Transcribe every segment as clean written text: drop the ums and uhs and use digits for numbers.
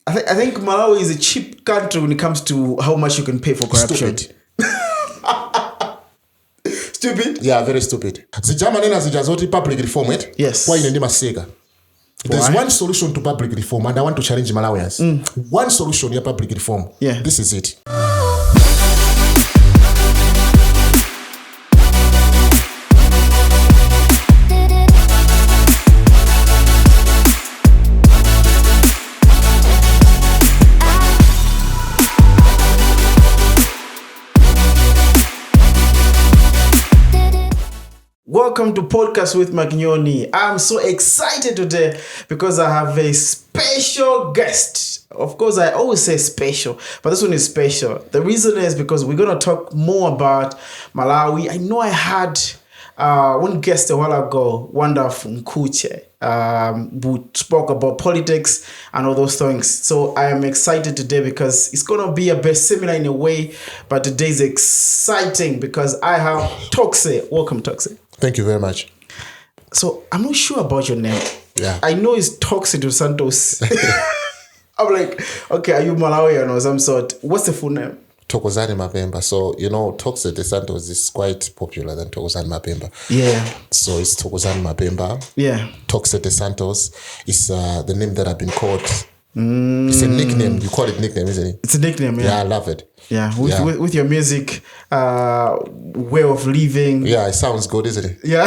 I think Malawi is a cheap country when it comes to how much you can pay for corruption. Stupid? Yeah, very stupid. Zijamanena zijazoti public reform, yes. Kwa inendima sega. There's one solution to public reform, and I want to challenge Malawians. One solution to public reform. Yeah. This is it. Welcome to Podcast with Magnoni. I'm so excited today because I have a special guest. Of course, I always say special, but this one is special. The reason is because we're going to talk more about Malawi. I know I had one guest a while ago, Wanda from Kuche, who spoke about politics and all those things. So I am excited today because it's going to be a bit similar in a way, but today is exciting because I have Thoxy. Welcome, Thoxy. Thank you very much. So I'm not sure about your name. Yeah. I know it's Thoxy de Santos. I'm like, okay, are you Malawian or some sort? What's the full name? Thokozani Mapemba. So, you know, Thoxy de Santos is quite popular than Thokozani Mapemba. Yeah. So it's Thokozani Mapemba. Yeah. Thoxy de Santos is the name that I've been called. It's a nickname. You call it nickname, isn't it? It's a nickname, yeah. Yeah, I love it. Yeah, with your music way of living. Yeah, it sounds good, isn't it? Yeah.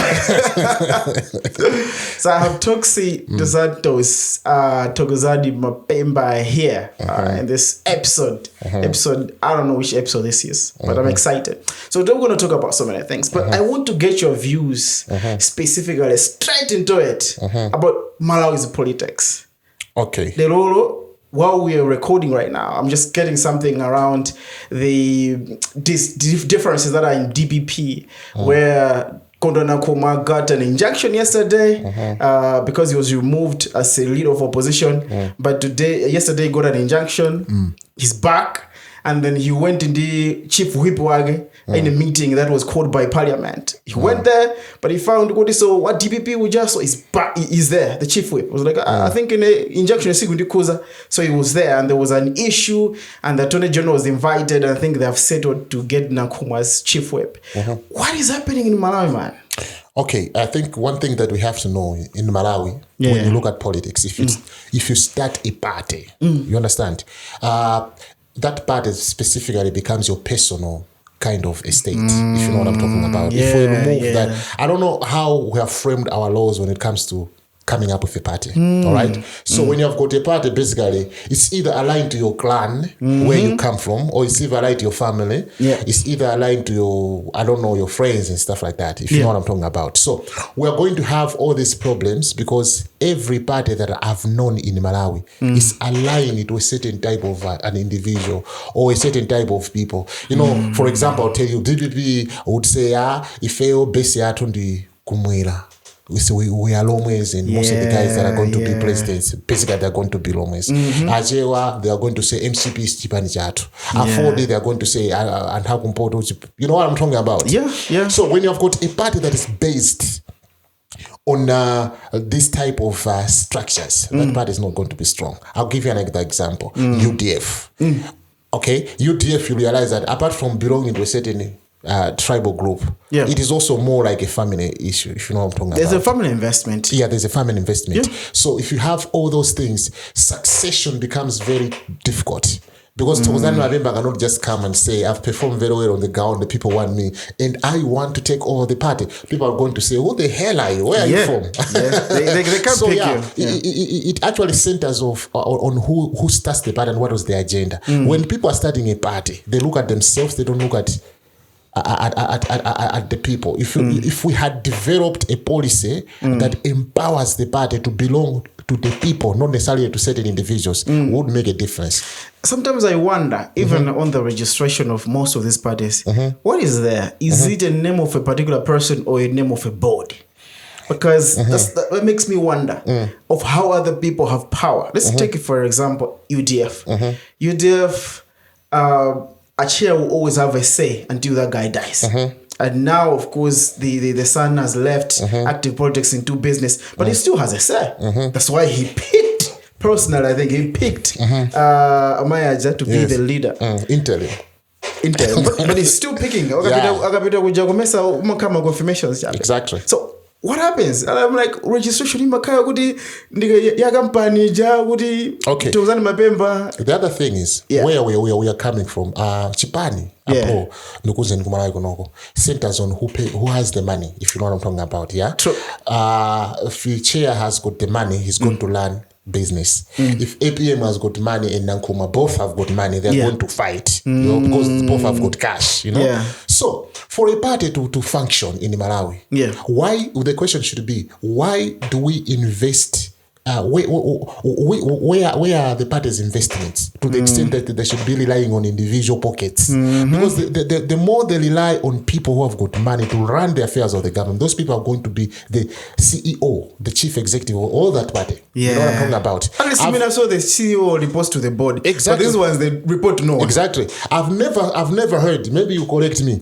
So I have Thoxy de Santos, Thokozani Mapemba here in this episode. Episode, I don't know which episode this is, but I'm excited. So we're going to talk about so many things, but I want to get your views specifically, straight into it, about Malawi's politics. Okay. While we are recording right now, I'm just getting something around these differences that are in DPP, where Kondona Kuma got an injunction yesterday because he was removed as a leader of opposition. But yesterday he got an injunction. He's back. And then he went in the chief whip wag in a meeting that was called by parliament. He went there, but he found what DPP would just so is there. The chief whip was like, I think in the injunction so he was there, and there was an issue, and the attorney general was invited, and I think they have settled to get Nkuma's chief whip. What is happening in Malawi, man? Okay, I think one thing that we have to know in Malawi, when you look at politics, if you start a party, you understand, that party specifically becomes your personal kind of estate, if you know what I'm talking about. If we remove that, I don't know how we have framed our laws when it comes to coming up with a party, all right? So when you have got a party, basically, it's either aligned to your clan, where you come from, or it's either aligned to your family. Yeah. It's either aligned to your, I don't know, your friends and stuff like that, if you know what I'm talking about. So we are going to have all these problems because every party that I've known in Malawi is aligned to a certain type of an individual or a certain type of people. You know, for example, I'll tell you, DPP would say, if you base atundi kumwira. We are Lomés, and most of the guys that are going to be presidents, basically they're going to be Lomés. Ajewa, they are going to say MCP is Chipani Jatu. Afode, they are going to say and how you know what I'm talking about? Yeah. So when you have got a party that is based on this type of structures, that party is not going to be strong. I'll give you an example. UDF. Okay, UDF, you realize that apart from belonging to a certain tribal group, it is also more like a family issue, if you know what I'm talking about. There's a family investment. Yeah, there's a family investment. So if you have all those things, succession becomes very difficult. Because Thokozani Mapemba cannot just come and say, I've performed very well on the ground, the people want me, and I want to take over the party. People are going to say, who the hell are you? Where are you from? They can't pick you. It actually centers on who starts the party and what was the agenda. When people are starting a party, they look at themselves, they don't look at the people. If we had developed a policy that empowers the party to belong to the people, not necessarily to certain individuals, would make a difference. Sometimes I wonder, even on the registration of most of these parties, what is there? Is it a name of a particular person or a name of a board? Because that makes me wonder of how other people have power. Let's take it, for example, UDF. UDF, a chair will always have a say until that guy dies. And now, of course, the son has left active politics into business, but he still has a say. That's why he picked personally, I think he picked Amayaja to be the leader. Intel. But he's still picking. Exactly. So what happens? And I'm like, registration in Makaya kuti ya company ja kuti Thokozani Mapemba. The other thing is where we are coming from. Chipani, centers on who has the money, if you know what I'm talking about. Yeah. True. If the chair has got the money, he's going to learn business. If APM has got money and Nankuma both have got money, they're going to fight, you know, because both have got cash, you know. Yeah. So for a party to function in Malawi, why the question should be, why do we invest? Where are the parties' investments to the extent that they should be relying on individual pockets? Because the more they rely on people who have got money to run the affairs of the government, those people are going to be the CEO, the chief executive of all that party. You know what I'm talking about? At least I saw the CEO reports to the board. Exactly. But these ones, they report to no one. Exactly. I've never heard, maybe you correct me,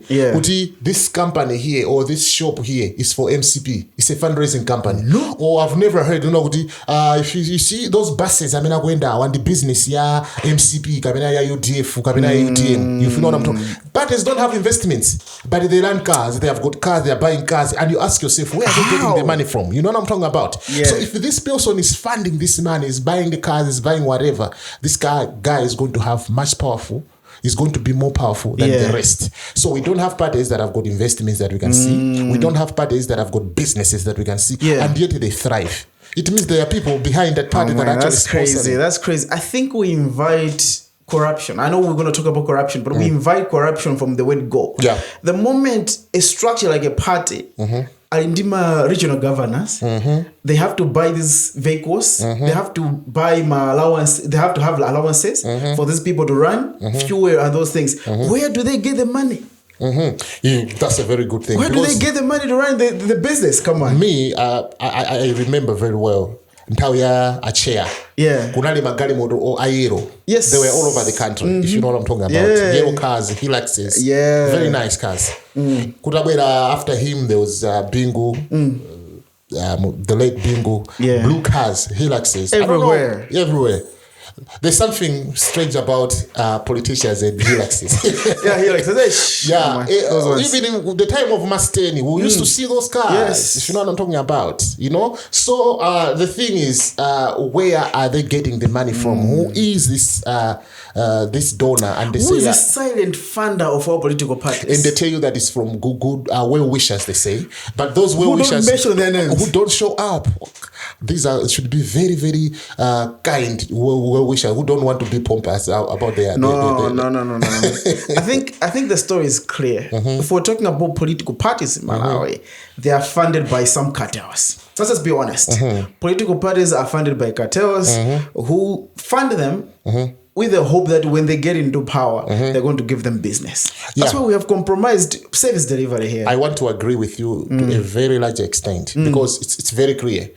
this company here or this shop here is for MCP. It's a fundraising company. No. Or I've never heard, you know, if you see those buses, I mean, I go down the business, MCP, UDF, UTM, you know what I'm talking. Parties don't have investments, but they run cars, they have got cars, they are buying cars, and you ask yourself, where are they getting the money from? You know what I'm talking about? Yeah. So if this person is funding this money, is buying the cars, is buying whatever, this guy is going to have much powerful. Is going to be more powerful than the rest. So we don't have parties that have got investments that we can see. We don't have parties that have got businesses that we can see, and yet they thrive. It means there are people behind that party that actually that's crazy. That's crazy. I think we invite corruption. I know we're going to talk about corruption, but we invite corruption from the word go. Yeah. The moment a structure like a party, Indima regional governors, they have to buy these vehicles. They have to buy my allowance. They have to have allowances for these people to run, fuel and those things. Where do they get the money? That's a very good thing. Where do they get the money to run the business? Come on. Me, I remember very well. Ntawya a chair. Yeah. Kunali magari moto or Aero. Yes. They were all over the country. If you know what I'm talking about. Yellow cars, Hiluxes. Yeah. Very nice cars. Kutabwera after him there was Bingo. The late Bingo. Yeah. Blue cars, Hiluxes. Everywhere. Everywhere. There's something strange about politicians and Hiluxes. Hiluxes. Even in the time of Masteni, we used to see those cars. Yes. If you know what I'm talking about, you know. So the thing is, where are they getting the money from? Who is this donor? And they who is the silent funder of our political parties? And they tell you that it's from good well wishers. They say, but those well wishers don't mention their names, who don't show up. These should be very, very kind well wishers who don't want to be pompous about their. No. I think the story is clear. If we're talking about political parties in Malawi, they are funded by some cartels. Let's just be honest. Political parties are funded by cartels who fund them with the hope that when they get into power, they're going to give them business. That's why we have compromised service delivery here. I want to agree with you to a very large extent because it's very clear.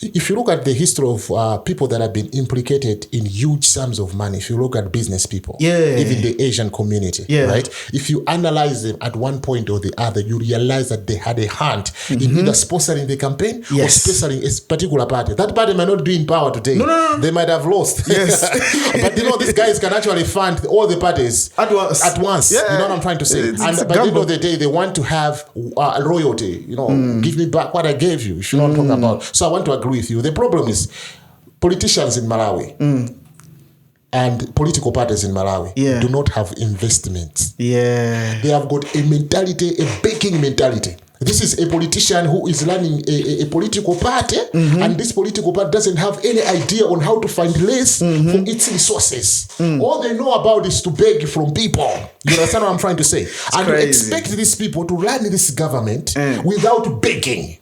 If you look at the history of people that have been implicated in huge sums of money, if you look at business people, even the Asian community, right? If you analyze them at one point or the other, you realize that they had a hand in either sponsoring the campaign or sponsoring a particular party. That party might not be in power today. No. They might have lost. Yes. But you know, these guys can actually fund all the parties at once. Yeah. You know what I'm trying to say? And by the end of the day, they want to have a royalty. You know, give me back what I gave you. You know what I'm talking about. So I want to agree with you. The problem is politicians in Malawi and political parties in Malawi do not have investments. They have got a mentality, a baking mentality. This is a politician who is running a political party, and this political party doesn't have any idea on how to find less for its resources. All they know about is to beg from people. You understand what I'm trying to say? And you expect these people to run this government without begging.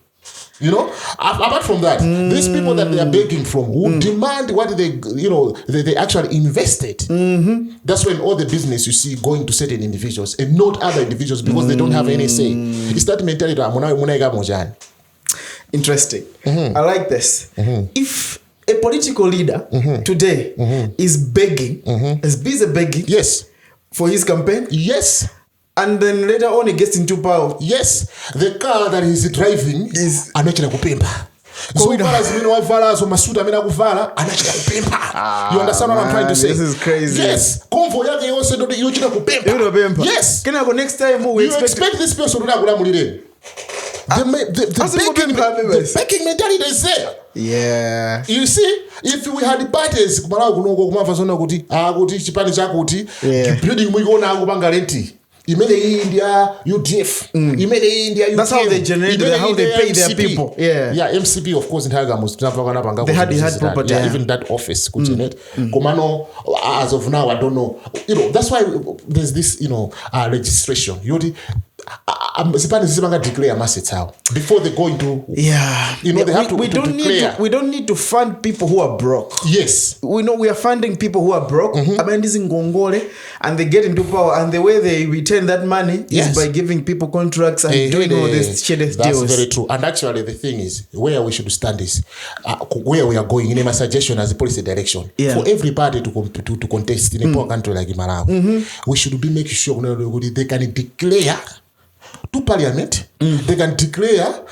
You know, apart from that, these people that they are begging from will demand what they actually invested. That's when all the business you see going to certain individuals and not other individuals because they don't have any say. It's that mentality. Interesting. I like this. If a political leader today is begging, is busy begging for his campaign, and then later on he gets into power. The car that he's driving is Anochina Mapemba. zovala zimene wavalazo masuta amene akuvala anachita kupempha. You understand what I'm trying to say? This is crazy. Yes, convoy yake yonse ndo yochita kupempha. Yes, kenako next time we expect this person to akulamulire. The begging mentality is there. Yeah. You see, if we had parties kumalawo kunoko kumava zona kuti chipani chakuti building muikuona akupanga renti imene India UDF imene India UDF. That's how they generate how they pay their people. Yeah, MCP of course in Hagamus they had property. Even that office could generate. Komano as of now I don't know. That's why there's this registration. Zipani zibanga declare assets how before they go into they have to declare. We don't need to fund people who are broke. Yes, we know we are funding people who are broke. And they get into power, and the way they return that money is by giving people contracts and doing all these shitty deals. That's very true. And actually the thing is where we should stand is where we are going in a suggestion as a policy direction for every party to contest in a poor country like Malawi. We should be making sure they can declare to parliament, they can declare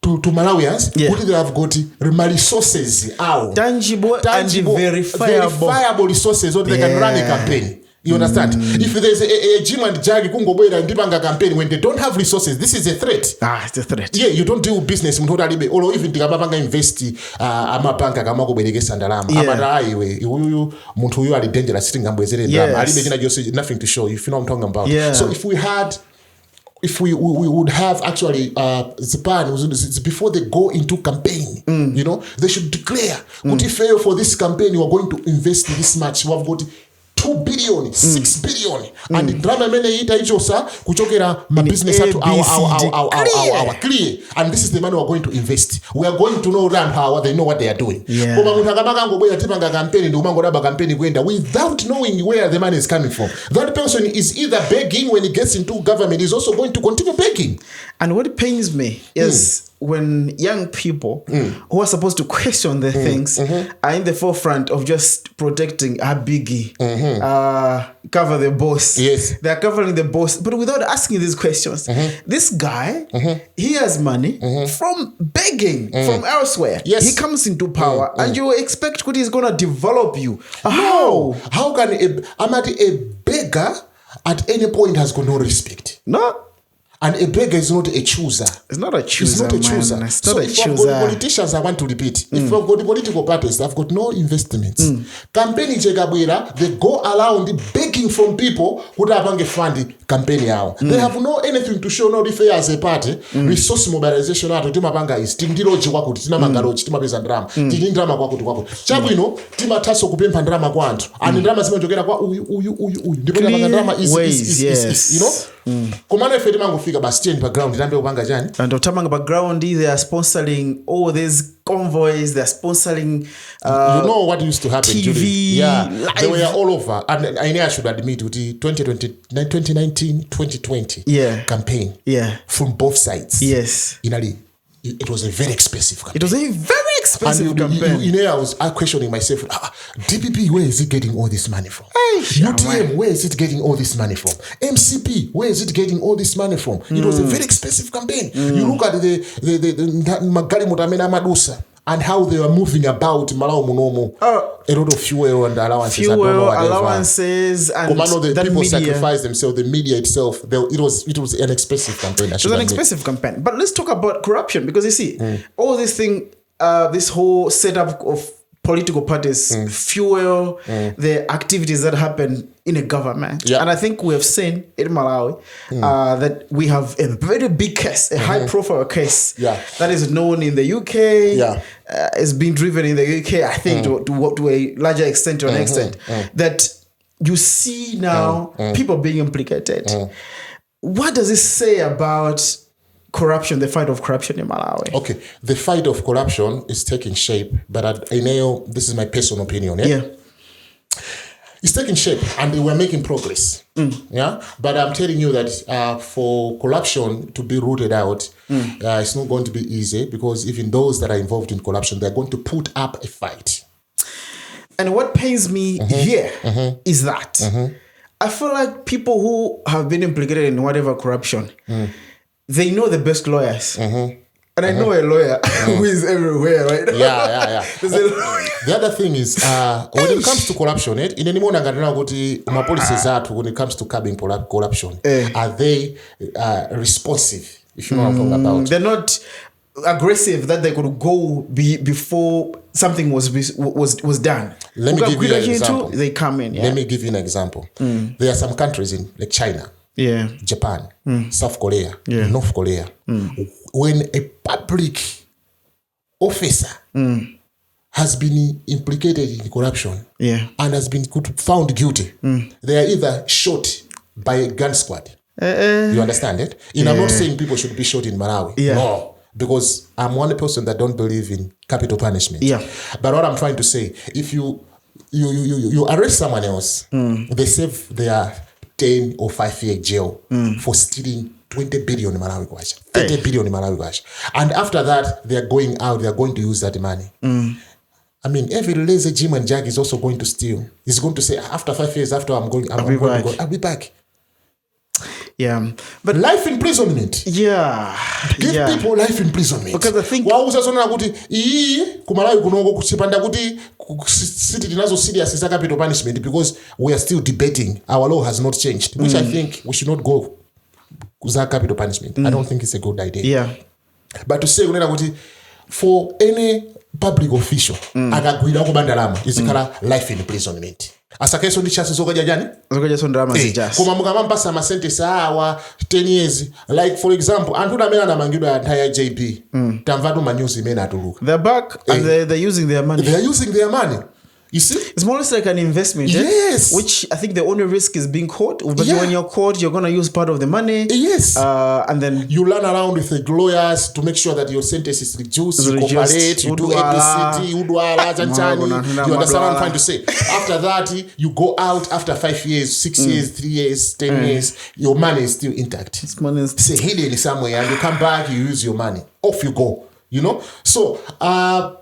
to Malawians what they have got resources, tangible and verifiable resources, so they can run a campaign. You understand? If there's a Jim and Jaggy Kungo and Dibanga campaign when they don't have resources, this is a threat. It's a threat. Yeah, you don't do business or even Tigabanga invest Amabanka Gamako Bedege Sandalama. Amadaiwe, you are dangerous sitting and nothing to show if you know what I'm talking about. Yeah. So if we would have actually Zipan before they go into campaign, they should declare if fail for this campaign you are going to invest this much. We have got 2 billion, 6 billion, and the drama mene ita ichosa kuchokera my business to our clear, and this is the money we are going to invest. We are going to know how they know what they are doing. Without knowing where the money is coming from. That person is either begging when he gets into government, is also going to continue begging. And what pains me is when young people who are supposed to question the things are in the forefront of just protecting a biggie, cover the boss. Yes. They're covering the boss, but without asking these questions. This guy, he has money from begging from elsewhere. Yes. He comes into power and you expect what he's going to develop you. No. How can a beggar at any point has got no respect? No. And a beggar is not a chooser. It's not a chooser. So if I've got politicians, I want to repeat. If I've got the political parties, they've got no investments. Campaign they go around begging from people who have a fund campaign. They have no anything to show. No, if they as a party, resource mobilization timapanga is tindiroji kwakuti tinamangaloji timapeza drama. Tindrama kwakuti. Chabuino timataso kupempa drama kwa antu. And drama zimejokera kwa uyu. Ndipo drama is Komana if mango figure bastion background ndambe upanga jani. And otamanga background they are sponsoring all these convoys, they are sponsoring you know what used to happen TV, live. They were all over, and I should admit with the 2019-2020 campaign from both sides. Yes. It was a very expensive campaign. It was a very expensive campaign. I was questioning myself, DPP, where is it getting all this money from? UTM, where is it getting all this money from? MCP, where is it getting all this money from? It was a very expensive campaign. You look at the Magali Mutamena Madusa and how they were moving about Malawi Munomo. A lot of fuel and allowances. And the people sacrificed themselves. The media itself, it was an expensive campaign. It was an expensive campaign. But let's talk about corruption, because you see, all this thing, this whole setup of political parties fuel the activities that happen in a government. And I think we have seen in Malawi that we have a very big case, a high profile case that is known in the UK, is being driven in the UK, I think to a larger extent, to an extent, that you see now people being implicated. What does this say about corruption, the fight of corruption in Malawi? Okay, the fight of corruption is taking shape, but I know this is my personal opinion. It's taking shape, and we're making progress. But I'm telling you that for corruption to be rooted out, it's not going to be easy, because even those that are involved in corruption, they're going to put up a fight. And what pains me here is that I feel like people who have been implicated in whatever corruption, they know the best lawyers. And I know a lawyer who is everywhere, right? Yeah. The other thing is, when it comes to corruption, in any moment, my policies when it comes to curbing corruption, are they responsive? If you know what I'm talking about. They're not aggressive that they could go before something was done. Let me give you an example. They come in. Yeah. Let me give you an example. There are some countries in like China, Japan, South Korea, North Korea. When a public officer has been implicated in corruption and has been found guilty, they are either shot by a gun squad. You understand it? I'm not saying people should be shot in Malawi. No, because I'm one person that don't believe in capital punishment. But what I'm trying to say, if you arrest someone else, they save their 10 or 5 year jail for stealing 20 billion in Malawi kwacha, 30 billion in Malawi kwacha. And after that, they're going out, they're going to use that money. I mean, every lazy Jim and Jack is also going to steal. He's going to say, after 5 years, after I'll be back. Yeah, but life imprisonment. Give people life imprisonment. Because I think serious capital punishment because we are still debating. Our law has not changed, which I think we should not go capital punishment. I don't think it's a good idea. But to say for any public official, is life imprisonment. Asakaso ndi chance zokaja jani? Zokaja so drama zijas. Kuma mukamamba sama sentence awa 10 years. Like for example, antu na mena na mangido ya entire JP. Tamvatu manyuzi mena atuluka. They're back and they're using their money. They're using their money. You see? It's more or less like an investment. Yes. Which I think the only risk is being caught. But when you're caught, you're going to use part of the money. Yes. And then you run around with the lawyers to make sure that your sentence is reduced. You cooperate, you do ABCD, you do you understand what I'm trying to say? After that, you go out after 5 years, 6 years, 3 years, 10 years. Your money is still intact. This money is say hidden somewhere and you come back, you use your money. Off you go. You know, so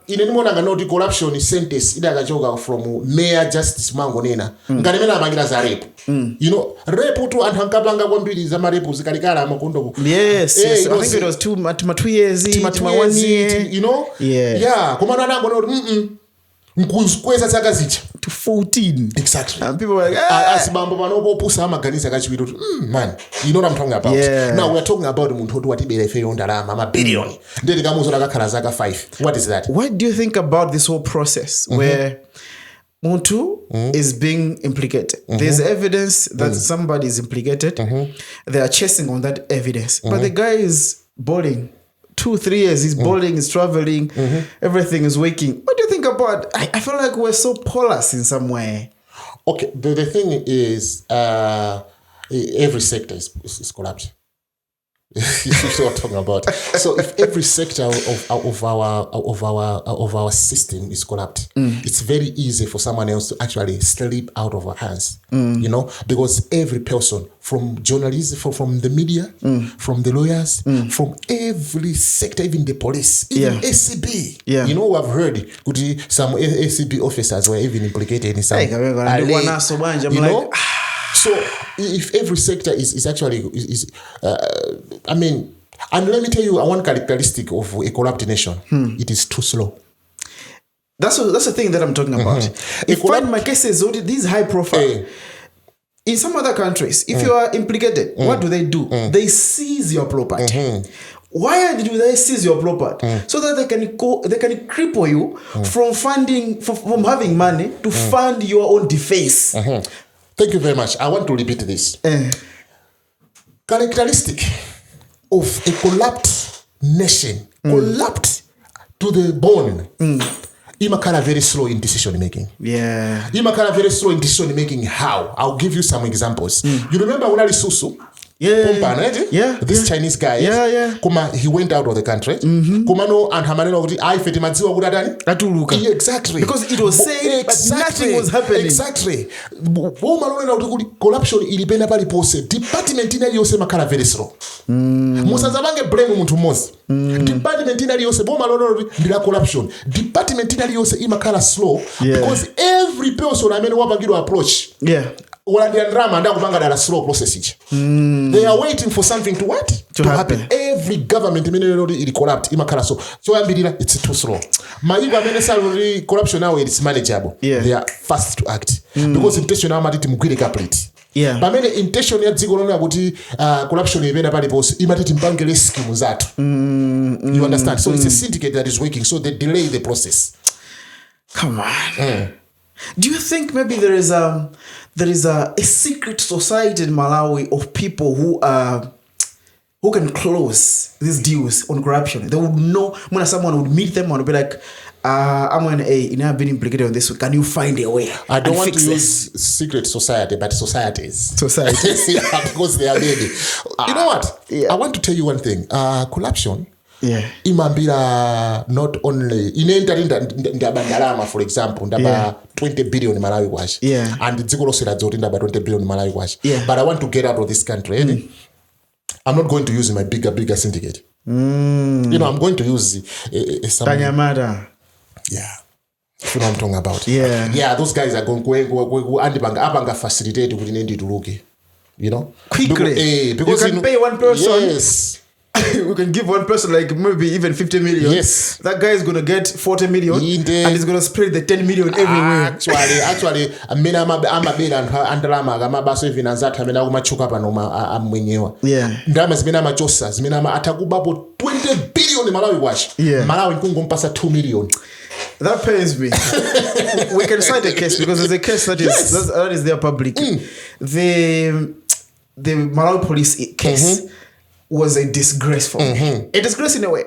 in any moment the corruption is sentence ida gajoga from mayor justice mango nena ngalemena amangira za rape. You know, rape to and hankabanga kwambiri za marepu zikalikala amakondo. Yes, I think it was 2 years, 1 year. You know, komana nango no nkukweza saka zicha to 14 exactly. And people were like asibambo banobo pusa amaganisa kachiwiro man, you know what I'm talking about. Now we're talking about muntu who watibele fe yondalama ama billion ndeli kamuzo lakakhala zaka 5. What is that? What do you think about this whole process where Muntu is being implicated? There's evidence that somebody is implicated. They are chasing on that evidence, but the guy is balling 2-3 years. He's balling, he's traveling, everything is working. What do you think about? I feel like we're so porous in some way. Okay, the thing is, every sector is corrupt. You see what I'm talking about. So if every sector of our system is corrupt, it's very easy for someone else to actually slip out of our hands. You know, because every person, from journalists, from the media, from the lawyers, from every sector, even the police, even ACB. You know, I've heard some ACB officers were even implicated in some. You know. So if every sector is actually I mean, and let me tell you one characteristic of a corrupt nation, it is too slow. That's the thing that I'm talking about. If find my cases, these high profile. In some other countries, if you are implicated, what do? They seize your property. Why do they seize your property? So that they can cripple you from funding, from having money to fund your own defense. Thank you very much. I want to repeat this. Characteristic of a corrupt nation, corrupt to the bone. Imakara very slow in decision making. Imakara very slow in decision making. How? I'll give you some examples. You remember when Susu? This Chinese guy. Kuma he went out of the country. Kuma no and hamaneno I feti madziwa kudadani. Exactly. Because it was saying but nothing was happening. Exactly. Woman na kuti corruption ilipenda pali pose. Department ina yose makala very slow. Musazabange blame muntu mozi. Department ina yose boma lono ndila corruption. Department ina yose imakala slow because every person amene wapangidwa approach. walandira ndrama ndakupanga dala slow process ichi. They are waiting for something to what? To happen. Every government imene ili corrupt imakhala so choyambirira it's too slow. Maiko amene salary corruption now it's manageable. They are fast to act because intention amati mugwire complete. Pamene intention ya dziko lona kuti corruption ipena pali posi imati mpangele scheme zathu. You understand? So it's a syndicate that is working, so they delay the process. Come on. Do you think maybe there is a secret society in Malawi of people who can close these deals on corruption? They would know when someone would meet them and would be like, I'm going to have been implicated on this. So can you find a way? I don't want to use secret society, but societies. Because they are many. You know what? I want to tell you one thing. Corruption. Imambira not only ndaba ndalama, for example, ndaba 20 billion Malawi kwacha. And dziko lose ladzoti ndaba 20 billion Malawi kwacha. But I want to get out of this country. I'm not going to use my bigger syndicate. You know, I'm going to use some Kanyamada. If you know what I'm talking about. Those guys are going to facilitate kuti nendi tuluke. You know? Quickly. Because you can pay one person. Yes. We can give one person like maybe even 50 million. Yes. That guy is going to get 40 million and he's going to spread the 10 million everywhere. Actually, amena amabira andalama amabaso ivinanzathu amena kumachuka pano amwenyewa. Ndalama zimena machosa zimena atakubapo 20 billion Malawi kwacha. Malawi nkungompasa 2 million. That pains me. We can cite a case because there's a case that is there public. The Malawi police case was a disgraceful. A disgrace in a way.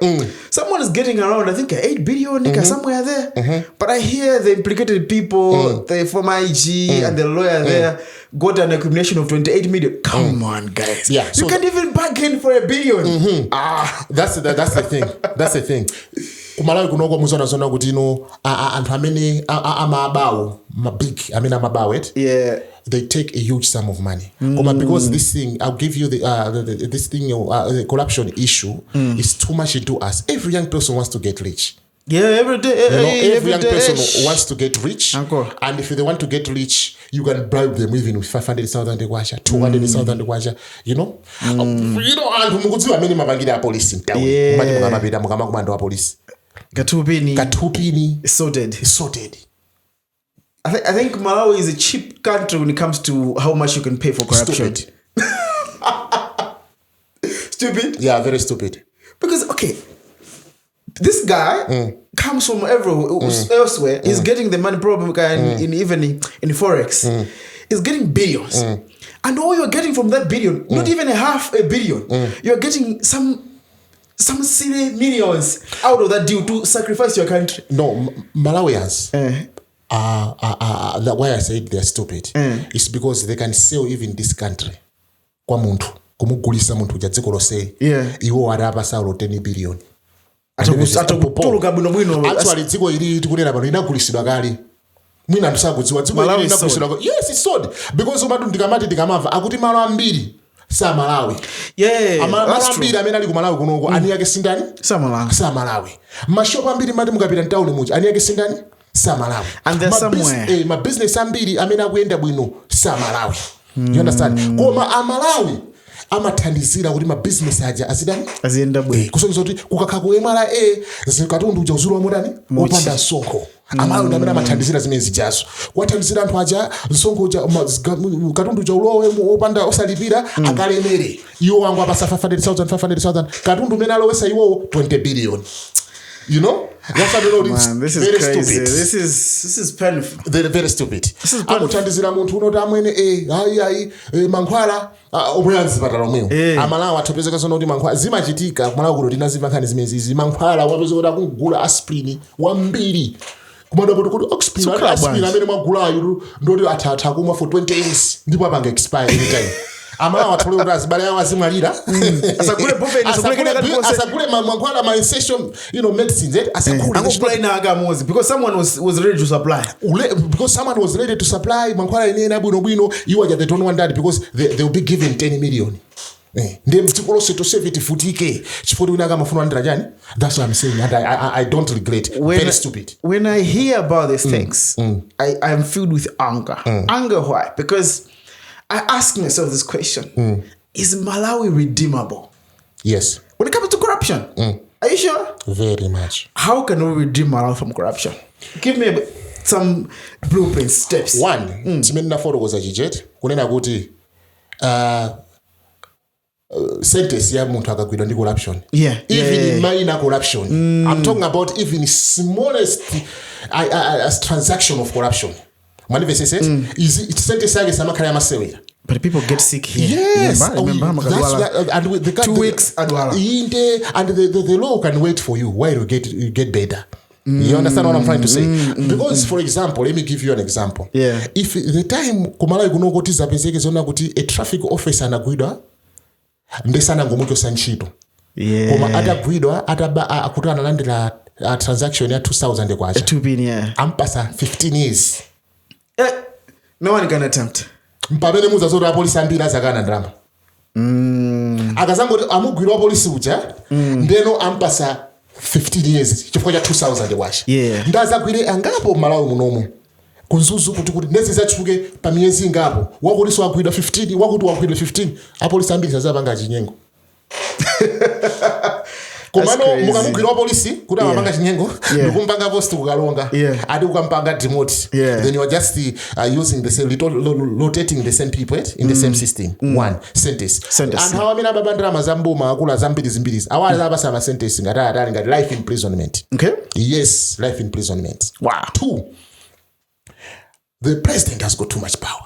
Someone is getting around, I think, 8 billion somewhere there. But I hear the implicated people, the former IG and the lawyer there got an accumulation of 28 million. Come on, guys. You can't even bargain for $1 billion. That's the thing. That's the thing. Kumalawi kunoko muzona zona kuti anthu amene amabawo mabig amene amabawo they take a huge sum of money. Because this thing, I'll give you the corruption issue is too much into us. Every young person wants to get rich. Every day. Every young person wants to get rich. And if they want to get rich, you can bribe them even with 500,000 kwacha, 200,000 kwacha, you know? And mukudziwa amene mapangira police in town. Mati mukamapita mukamakumando wa police. Katupini. Sorted. I think Malawi is a cheap country when it comes to how much you can pay for corruption. Stupid? Yeah, very stupid. Because, okay, this guy comes from elsewhere. He's getting the money problem in Forex. He's getting billions. And all you're getting from that billion, not even $500 million, you're getting some silly millions out of that deal to sacrifice your country. No, Malawians. Why I said they're stupid is because they can sell even this country. Kwa muntu, kumugulisa muntu jadziko lose. Iwo arapa Saulo 10 billion. Actually, dziko ili tikunena pano inagulisidwa kali. Mwina ndisakudziwa dziko ili inagulisidwa. Yes, it's sold. Because umatu ndikamava akuti malo ambiri sa Malawi. Malo ambiri amene ali ku Malawi kunoko ani yake sindani? Sa Malawi. Mashopa ambiri mati mukapita ntawuni muchi ani yake sindani? Sa Malawi. And there's somewhere. My business ambiri amene akuyenda bwino sa Malawi. You understand? Koma Malawi amathandizira kuti ma business aja aziyenda bwino. Kusonyeza kuti kukakha ku MRA zikatundu uja uzulu wa modani opanda nsonko. Amalawi ndamene amathandizira zimene zijazo. Kwathandizira anthu aja nsonko uja katundu uja ulowe opanda osalipira akalemere. Iwo wangu apasa 500,000 katundu mene alowesa iwo 20 billion. You know? That's how this is very crazy. Stupid. This is painful. They're very stupid. Akuthandizira munthu unoti amwene mankhwala omweyanzi patala omwewo. Amalawi atopezeka sono kuti mankhwala zimachitika kumalawi kuno tinaziva nkhani zimezi mankhwala wapeza kuti akugula aspirin wambiri. Kumada kuti aspirin amene mwagulayo ndoti athatha kumwa for 20 years ndipo apanga expire anytime. Amalawi atole kuti azibale yawo azimwalira. Asagule mankhwala ma essential, medicines. Because someone was ready to supply. Because someone was ready to supply mankhwala inena bwino iwo they don't want that because they will be given 10 million. Ndem tikolose to save it futike. Chifukwa unaka mafuno andira jani. That's what I'm saying, and I don't regret. Very stupid. When I hear about these things, I am filled with anger. Anger why? Because I ask myself this question. Is Malawi redeemable? Yes. When it comes to corruption? Are you sure? Very much. How can we redeem Malawi from corruption? Give me some blueprint steps. One, chimene nafotokoza chichete kunena kuti sentence ya munthu akagwidwa ndi corruption. Even minor corruption. I'm talking about even smallest transaction of corruption. Manivesese sentence yake samakhala yamasewera. But people get sick here. Yes, remember and with the 2 weeks Adwala. And the law can wait for you while you get better. You understand what I'm trying to say? Because, for example, let me give you an example. If the time kumala kunokoti zapezeke zona kuti a traffic officer anagwidwa ndesana ngomucho sanchito. Koma atagwidwa akuti analandira transaction ya 2000 kwacha. 2 ampasa 15 years. No one can attempt. Mpamene muza zoti apolisi ambiri azakana ndrama. Akazangoti amugwirwa polisi uja ndeno ampasa 15 years chifukwa cha 2000 kwacha. Ndazagwire angapo Malawi munomo. Kunzuzu kuti nezi zachuke pa miyezi ngapo. Wakuliso wagwidwa 15, wakuti wagwidwa 15. Apolisi ambiri zazapanga chinyengo. Komano mukamugwirwa polisi kuti amapanga chinyengo ndikumpanga post kukalonga adi kukampanga demote. Then you are just using the same rotating the same people in the same system. One sentence. And how amina babandrama zambuma akula zambiri zimbiri awali abasa ama sentence ngata ngati life imprisonment. Yes, life imprisonment. Wow. 2, the president has got too much power.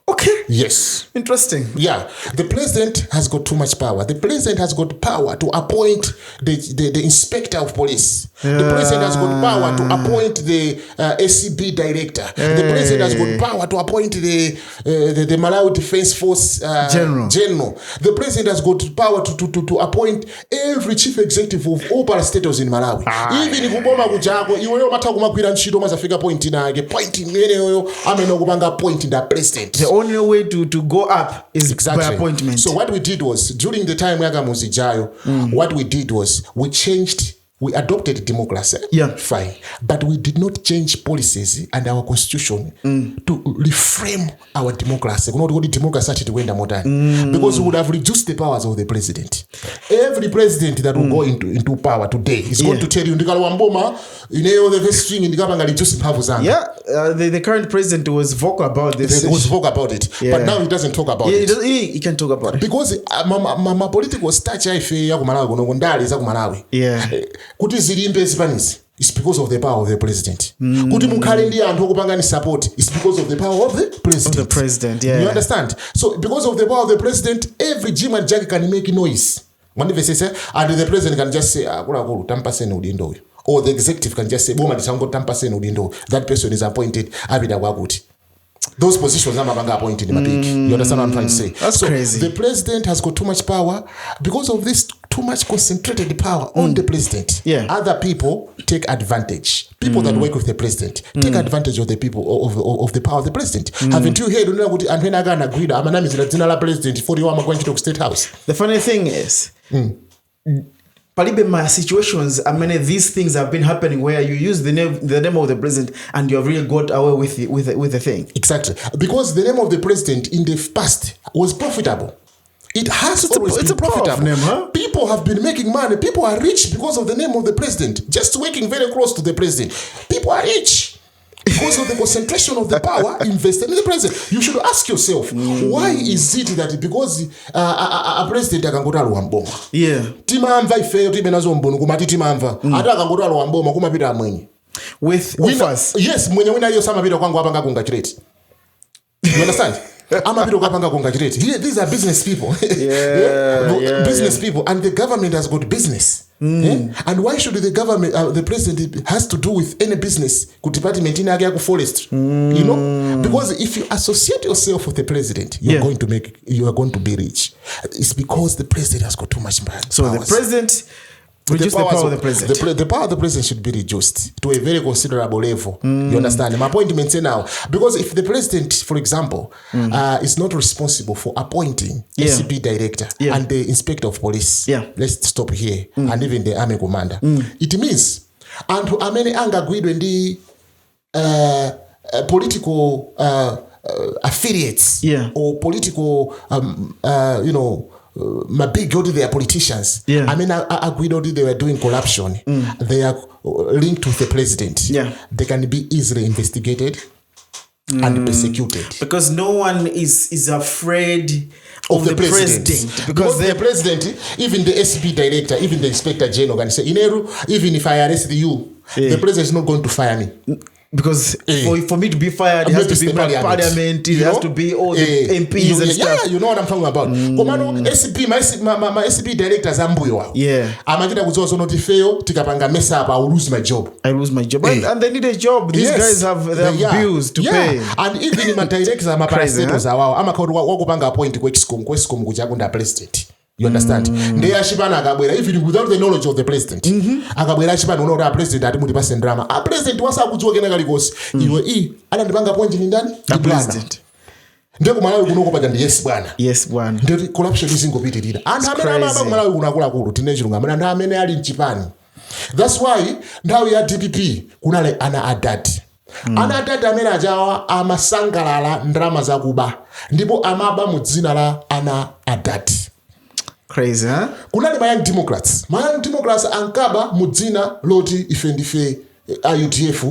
Okay. Yes. Interesting. Yeah. The president has got too much power. The president has got power to appoint the inspector of police. The president has got power to appoint the SCB director. The president has got power to appoint the Malawi Defense Force General. The president has got power to appoint every chief executive of all parastatals in Malawi. Even kuboma kujako iweyo matha kumagwira ntchito mazafika point inake. Point imeneyo amene kupanga point in the president. The only way to go up is by appointment. So what we did was, during the time Yagamuzi Jayo, what we did was we adopted democracy. Fine. But we did not change policies and our constitution to reframe our democracy. Because we would have reduced the powers of the president. Every president that will go into power today is going to tell you, the current president was vocal about this. He was vocal about it. But now he doesn't talk about it. He can talk about it. Because my political stature kuti zilimbe zipanisi it's because of the power of the president. Kuti mukhale ndi anthu okupangani support it's because of the power of the president. You understand? So because of the power of the president, every Jim and Jack can make noise. And the president can just say akulu tampaseni udindo uyu. Or the executive can just say boma lisango tampaseni udindo. That person is appointed abida kwakuti. Those positions are appointed in my peak. You understand what I'm trying to say? That's crazy. The president has got too much power. Because of this too much concentrated power on the president. Other people take advantage. People that work with the president take advantage of the people of the power of the president. Haven't you heard president for you going to State House? The funny thing is my situations, these things have been happening where you use the name of the president and you have really got away with the thing. Exactly. Because the name of the president in the past was profitable. It has always been profitable. Name, huh? People have been making money. People are rich because of the name of the president. Just working very close to the president. People are rich. Because of the concentration of the power invested in the president. You should ask yourself, why is it that because a president akangota luamboma? Timamva ifeyo timenazo mbono kumati timamva. Ata akangota luamboma kumapita amwenye. With offers. Yes, mwenye wina hiyo samapita kwangu hapa congratulate. You understand? Congratulate. These are business people. Business people, and the government has got business. And why should the government, the president has to do with any business? Department in forest, you know, because if you associate yourself with the president, you are going to be rich. It's because the president has got too much money. So the president. Reduce the power of the president. The power of the president should be reduced to a very considerable level. You understand? My point is now, because if the president, for example, is not responsible for appointing SCP director and the inspector of police, let's stop here, and even the army commander, it means, and amene anga gwidwe ndi political affiliates Yeah. or political, my big go to their politicians. Yeah. I mean, I they were doing corruption. They are linked with the president. Yeah. They can be easily investigated and persecuted. Because no one is afraid of the president. Because the president, even the SB director, even the inspector general can say, Ineru, even if I arrest you, the president is not going to fire me. Because for me to be fired, it has to be parliament, it has to be all the MPs and stuff. Yeah, you know what I'm talking about. SB, my SB directors ambuyo. Yeah. Amakita kuzozo not fail, tikapanga mess up, I will lose my job. And they need a job. These guys have bills to pay. And even my directors are my parastatals awao. Amakaudu wakupanga point kwescom kuchakunda president. You understand? Ndeya shibana akabwera even without the knowledge of the president. Akabwera shibana unaona president ati muti pasen drama. A president wasa kujuwa kena kalikosi. Iwe anandipanga point ni ndani? The president. Ndio kumalawi kuno kupata ndi yes bwana. Yes bwana. Ndio corruption isingopitirira. And amena kumalawi kunakula kulu tinechirunga. Amena amene ali mchipani. That's why ndawi ya DPP kunale ana adati. Ana adati amene ajawa amasangalala ndrama zakuba. Ndipo amaba mudzina la ana adati. Crazy, huh? Kunali my young Democrats. My young Democrats ankaba mudzina loti ifendife IUDF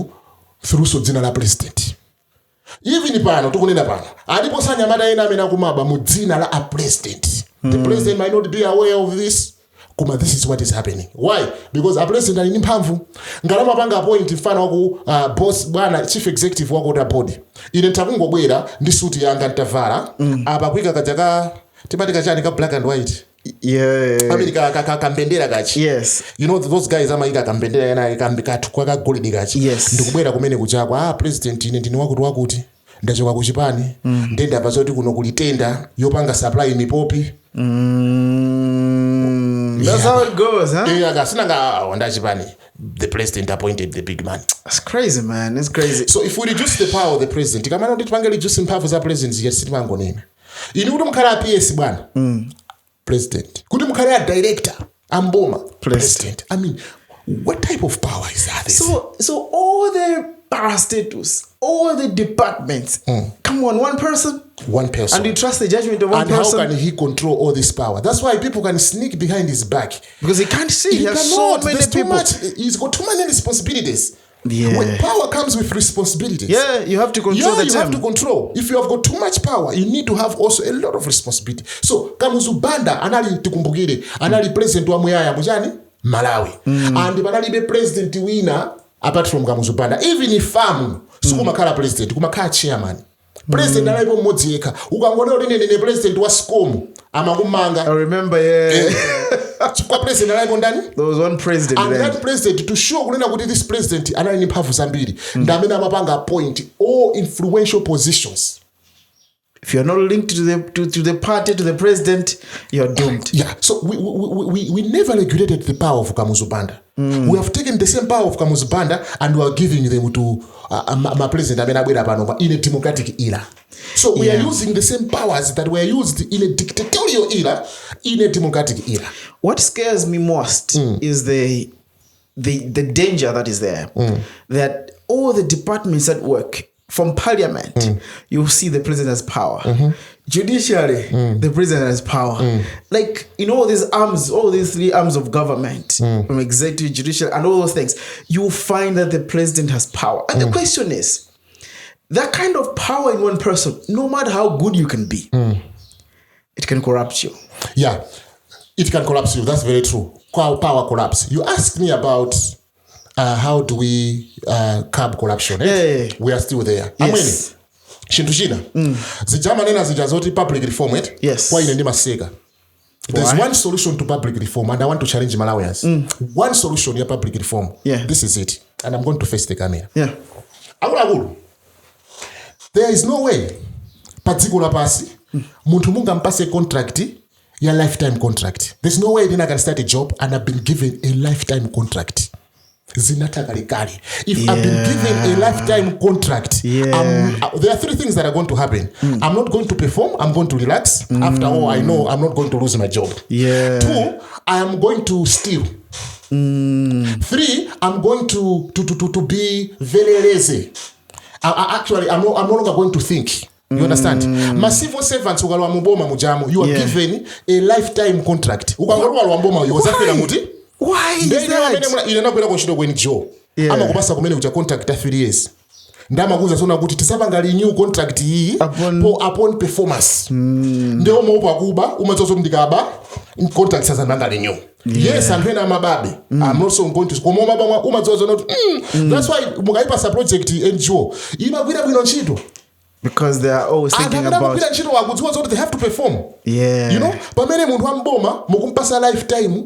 through so dzina la president. Even pano tukunena pano. Alipo sanya mada ena amena kumaba mudzina la a president. The president might not be aware of this. Kuma this is what is happening. Why? Because a president ali mphamvu. Ngalama panga point mfano waku boss bwana chief executive wako da body. Ine ntakungobwera ndi suit yanga ntavala. Apa kwika kajaka tipati kachani ka black and white. Yeah. America kambendera kachi. Yes. You know those guys amaika kambendera yana ikambika tukwa gold kachi. Yes. Ndikubwera kumene kuchakwa president ine ndini wakuti ndachoka kuchipani ndenda pazoti kuno kulitenda yopanga supply mipopi. That's how it goes, huh? Yeah, ndachipani. The president appointed the big man. That's crazy, man. It's crazy. So if we reduce the power of the president, kama ndo tipange reduce power za president yasimango nene. Ini kuti mukhala PS bwana. President. Kuti mukhala director amboma president. I mean, what type of power is that? So all the parastatus, all the departments. Come on, one person. And you trust the judgment of one person. And how can he control all this power? That's why people can sneak behind his back. Because he can't see. He has so many people. He's got too many responsibilities. Yeah. When power comes with responsibilities. Yeah, you have to control you have to control. If you have got too much power, you need to have also a lot of responsibility. So, Kamuzubanda, anali tikumbukire, anali president wa muyaya mujani, Malawi. And banali be president winner, apart from Kamuzubanda. Even if famu, sukumakala president, kumakala chairman. President analipo mmodzi yekha. Ukangona kuti ne president wa SCOM amakumanga. I remember, yeah. Chikwa president analipo ndani? There was one president. And that president, to show kunena kuti this president anali ni mphamvu zambiri. Ndamene amapanga appoint all influential positions. If you're not linked to the party, to the president, you're doomed. Yeah. So we never regulated the power of Kamuzubanda. We have taken the same power of Kamuzubanda and we are giving them to my president in a democratic era. So we are using the same powers that were used in a dictatorial era in a democratic era. What scares me most is the danger that is there. That all the departments at work, from parliament, you see the president has power. Judiciary, the president has power. Like in all these arms, all these three arms of government, from executive, judicial, and all those things, you find that the president has power. And the question is, that kind of power in one person, no matter how good you can be, it can corrupt you. Yeah, it can collapse you. That's very true. Power collapse. You asked me about how do we curb corruption? Yeah. We are still there. Yes. Shintushina. Zijama nena zijazoti public reform. Yes. Kwa inendima sega. There's one solution to public reform, and I want to challenge Malawians. One solution to public reform. Yeah. This is it. And I'm going to face the camera. Yeah. There is no way. Particular pasi. Muntu munga mpase contract. Ya lifetime contract. There's no way then I can start a job and I've been given a lifetime contract. If I've been given a lifetime contract, there are three things that are going to happen. I'm not going to perform. I'm going to relax. After all, I know I'm not going to lose my job. Yeah. 2, I am going to steal. 3, I'm going to be very lazy. I'm no longer going to think. You understand? Civil servants ukalowa muboma mujamo, you are given a lifetime contract. Ukangolowa lwamboma yozafera muti? Why is that? Inena kwenda kunchito kweni Joe. Ama kupasa kumene kucha contract 3 years. Ndama kuza sona kuti tisabanga renew contract iyi upon performance. Ndio mopa kuba umazozo mdikaba contract sasa nanga renew. Yes, and when I'm a baby, I'm also going to come not. That's why mugaipa sa project NGO. Imagwira bwino ntchito. Because they are always thinking about what they have to perform. Yeah. You know, pamene muntu wamboma mukumpasa lifetime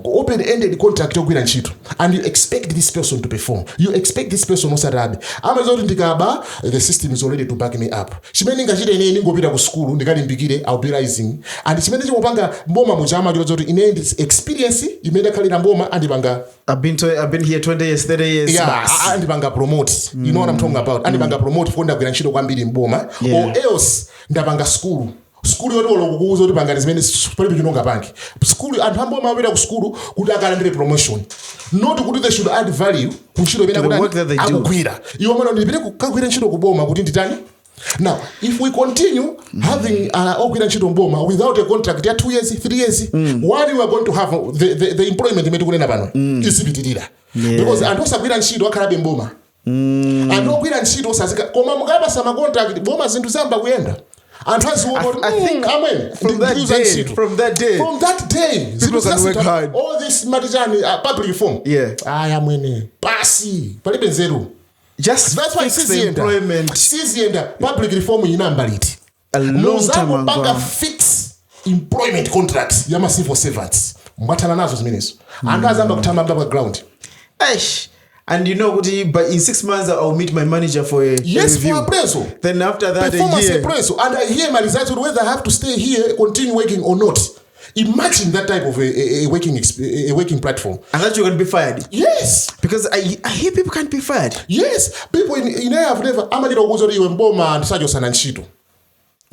open-ended contract yokwira ntchito, and you expect this person to perform. You expect this person osarabe. Amazon ndikaba, the system is already to back me up. Chimene ngachite ine ngopita ku school ndikalimbikire, I'll be rising. And chimene chimopanga mboma mujama ndizoti ine experience imene khalira mboma andipanga. I've been here 20 years, 30 years. Yeah, andipanga promote. You know what I'm talking about? Andipanga promote fonda kwira ntchito kwambiri mboma, or else ndapanga school. School yote lokukuza kuti pangani zimene palibe chinonga pangi. School anthu ambo amapita ku school kuti akalandire promotion. Not kuti they should add value ku ntchito imene kuti akugwira. Iwo mwana ndipite kukagwira ntchito kuboma kuti nditani. Now, if we continue having ogwira ntchito mboma without a contract ya 2 years, 3 years, what we are going to have the employment imene kunena pano isipitirira. Because anthu osagwira ntchito akhalabe mboma. Anthu ogwira ntchito osazika koma mukapasa ma contract mboma zinthu zamba kuyenda. And I think from that day, people can work hard. All this public reform. Yeah. I am winning. Pasi. Palibe zero. Just that's why the employment. Public reform in Nambalit. A long time ago. Fix employment contracts. Yama civil servants. Mbatana nazo ziminezo. And azamba kutama background. Eish. And you know, but in 6 months I'll meet my manager for a review. For appraisal. Then after that, performance appraisal. And I hear my results whether I have to stay here, continue working or not. Imagine that type of a working platform. And that you can be fired. Yes. Because I hear people can't be fired. Yes. People in have never.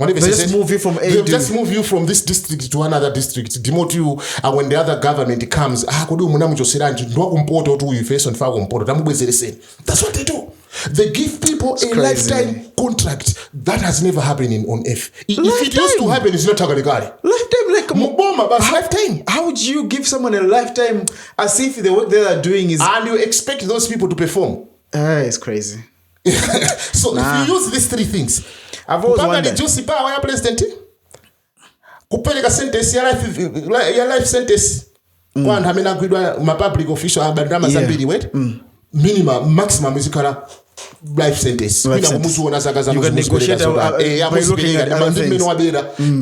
They just move you from A to just move you from this district to another district, demote you, and when the other government comes, that's what they do. They give people a lifetime contract that has never happened on earth. If it used to happen, it's not Tagaligari. Lifetime, like Muboma, but lifetime. How would you give someone a lifetime as if the work they are doing is... And you expect those people to perform? It's crazy. So if you use these 3 things, I've always wondered. Juicy power ya president. Kupeleka sentence ya life sentence. Kwa ndamena gwidwa ma public official abandama zambiri wet. Minimum maximum is kala life sentence. You can negotiate by looking at other things.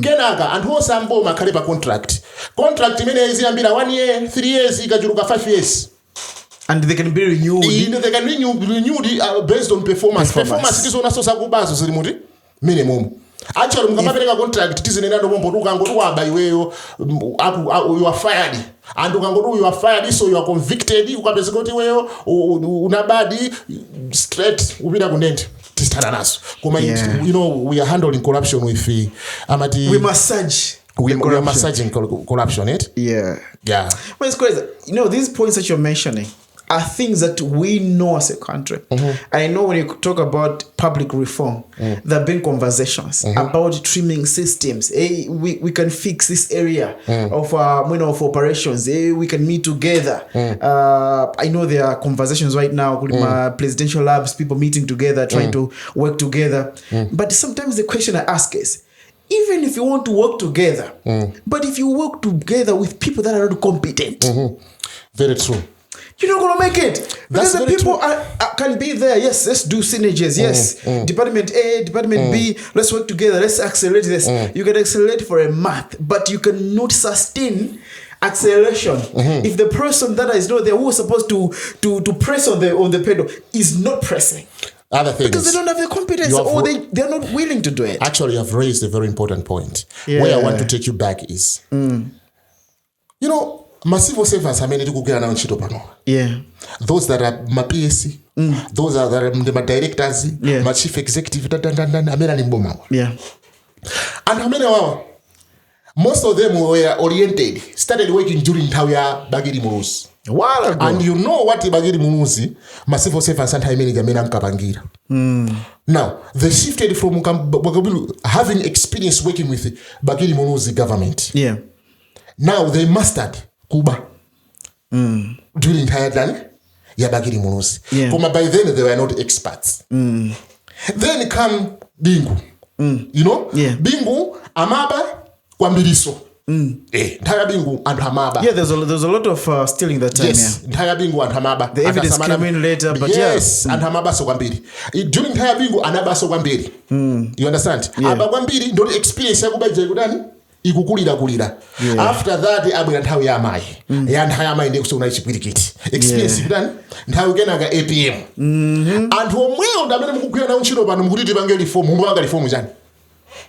Kenaka and ho sambo makalepa contract. Contract imene iziyambira 1 year, 3 years ikajuluka 5 years. And they can be renewed. They can renewed based on performance. Performance is on so kubazo zilimuti minimum. Actually, mukamapereka contract tizinena ndo bombo ukangotuwa by weyo you are fired. And ukangotuwa you are fired, so you are convicted. Ukapeza kuti weyo unabadi straight upita kunende. Tistana naso. You know, we are handling corruption with amati. We massage. We are massaging corruption, right? Yeah. But it's crazy. You know, these points that you're mentioning are things that we know as a country. I know when you talk about public reform, there have been conversations about trimming systems. Hey, we can fix this area of of operations. Hey, we can meet together. I know there are conversations right now with my presidential labs, people meeting together, trying to work together. But sometimes the question I ask is, even if you want to work together, but if you work together with people that are not competent, very true. You're not going to make it. Because the people can be there. Yes, let's do synergies. Yes, Department A, Department B, let's work together. Let's accelerate this. You can accelerate for a month, but you cannot sustain acceleration if the person that is not there who is supposed to press on the pedal is not pressing. Other things. Because they don't have the competence or they're not willing to do it. Actually, you have raised a very important point. Where I want to take you back is, you know, massive servants are many to go now in pano. Yeah. Those that are my PSC, those that are my directors, my chief executive, yeah. And how many most of them were oriented, started working during Tawia Bagiri Murus. A while ago. And you know what Bagiri Munuzi, Massive Safe Santa Manager Menam Kabangira. Now, they shifted from having experience working with the Bagiri Munuzi government. Yeah. Now they mastered Cuba during entire time. Yeah, Bagiri Munuzi. Yeah. By then they were not experts. Then come Bingu. You know? Yeah. Bingu, Amaba, Kwambiriso. Entire Bingu and Hamaba. Yeah, there's a lot of stealing that time. Yes, entire Bingu and Hamaba. The evidence came in later, but yes, and Hamaba so Gwambiri. During entire Bingu, Anaba so Gwambiri. You understand? Yeah. Aba Gwambiri don't experience Yagubaja Gudani. Ikukulira. After that, Abu and how Yamai. And Hayamai next to nice with experience done. And how again I got APM. And who will the men who create reform.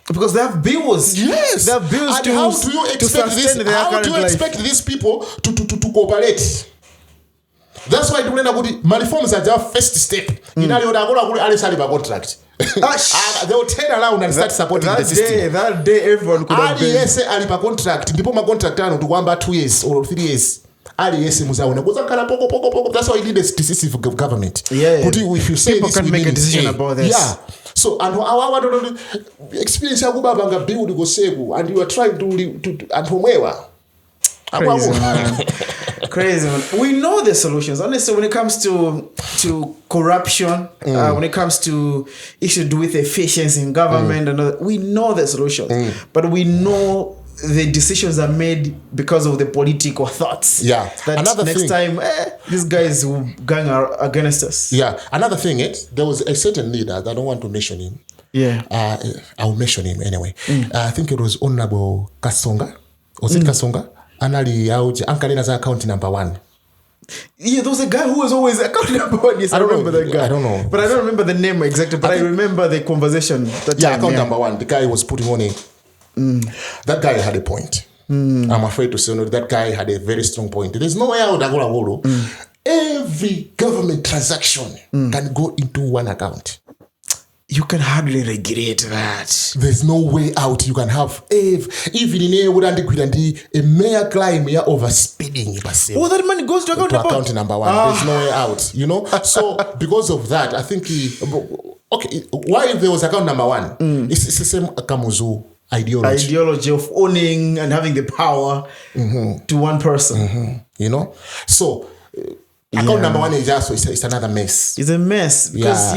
Because they have bills. Yes. They have bills and to how do you expect this? How do you expect these people to cooperate? That's why my reforms are just first step. In contract. They will turn around and start supporting the system. That day everyone could have been. Yes, alipa contract. Ndipo ma contract ano to 2 years or 3 years. Yes, muzaona. That's why you need a decisive government. Yeah. If you say people this, can make a decision about this. Yeah. So and our experience yakubabanga build go save and you are trying to and whomever. Crazy, man. Crazy, man. We know the solutions. Honestly, when it comes to corruption, when it comes to issues to do with efficiency in government, and all that, we know the solutions. But we know the decisions are made because of the political thoughts. Yeah. That another next thing, time, these guys will gang against us. Yeah. Another thing is, there was a certain leader, I don't want to mention him. Yeah. I'll mention him anyway. I think it was Honorable Kasonga. Was it Kasonga? Anali Auji, Ankalina's account number 1. Yeah, there was a guy who was always account number 1. Yes, I remember that guy. I don't know. But I don't remember the name exactly. But I remember the conversation. Account number 1. The guy was putting on a... That guy had a point. I'm afraid to say no, that guy had a very strong point. There's no way out. Every government transaction can go into one account. You can hardly regulate that. There's no way out. You can have even in a mere climb here over speeding. Oh, that money goes to account number 1. There's no way out. You know. So because of that, I think why there was account number 1? It's the same Kamuzu ideology of owning and having the power to one person. You know. So. Account number 1 is just it's another mess. It's a mess because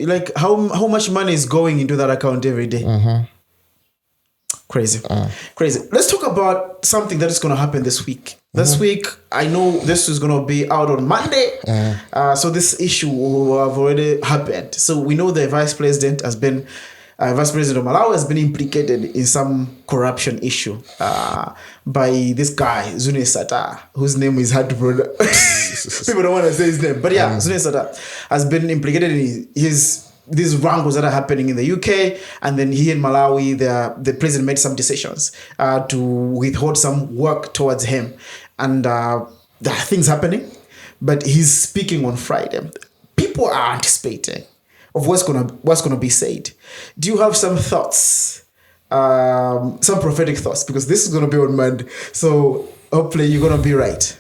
like how much money is going into that account every day. Crazy. Let's talk about something that is going to happen this week. This week, I know this is going to be out on Monday. So this issue will have already happened. So we know the Vice President of Malawi has been implicated in some corruption issue by this guy, Zuneth Sattar, whose name is hard to pronounce. People don't want to say his name. But yeah, Zuneth Sattar has been implicated in these wrangles that are happening in the UK. And then here in Malawi, the president made some decisions to withhold some work towards him. And there are things happening. But he's speaking on Friday. People are anticipating of what's gonna be said. Do you have some thoughts, some prophetic thoughts? Because this is gonna be on Monday, so hopefully you're gonna be right.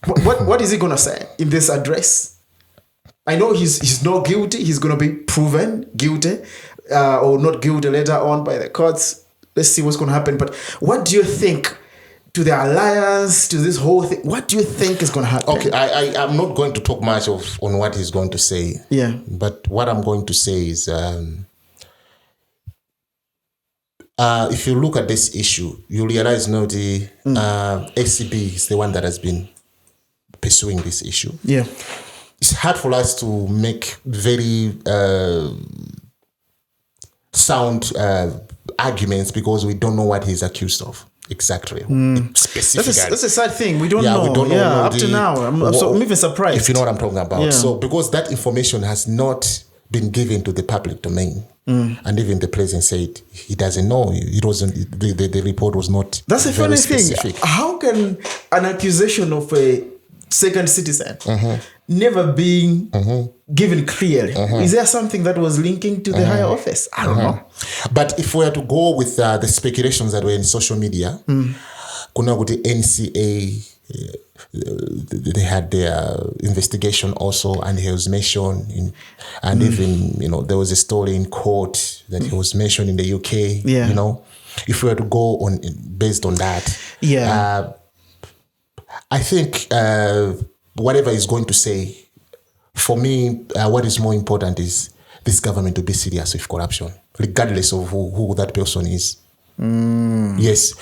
What is he gonna say in this address? I know he's not guilty. He's gonna be proven guilty or not guilty later on by the courts. Let's see what's gonna happen. But what do you think? To the alliance, to this whole thing, what do you think is going to happen? Okay, I'm not going to talk much on what he's going to say. Yeah. But what I'm going to say is, if you look at this issue, you realize the ACB is the one that has been pursuing this issue. Yeah. It's hard for us to make very sound arguments because we don't know what he's accused of. Exactly. Specifically. That's a sad thing. We don't know. We don't know. Up to now. I'm even surprised. If you know what I'm talking about. Yeah. So because that information has not been given to the public domain. And even the president said he doesn't know. It wasn't the report was not. That's a funny thing. How can an accusation of a second citizen never being given clearly? Is there something that was linking to the higher office? I don't know. But if we are to go with the speculations that were in social media, kuna kuti NCA they had their investigation also, and he was mentioned and even, there was a story in court that he was mentioned in the UK. Yeah. If we were to go on based on that, I think whatever he's going to say, for me, what is more important is this government to be serious with corruption, regardless of who that person is. Yes.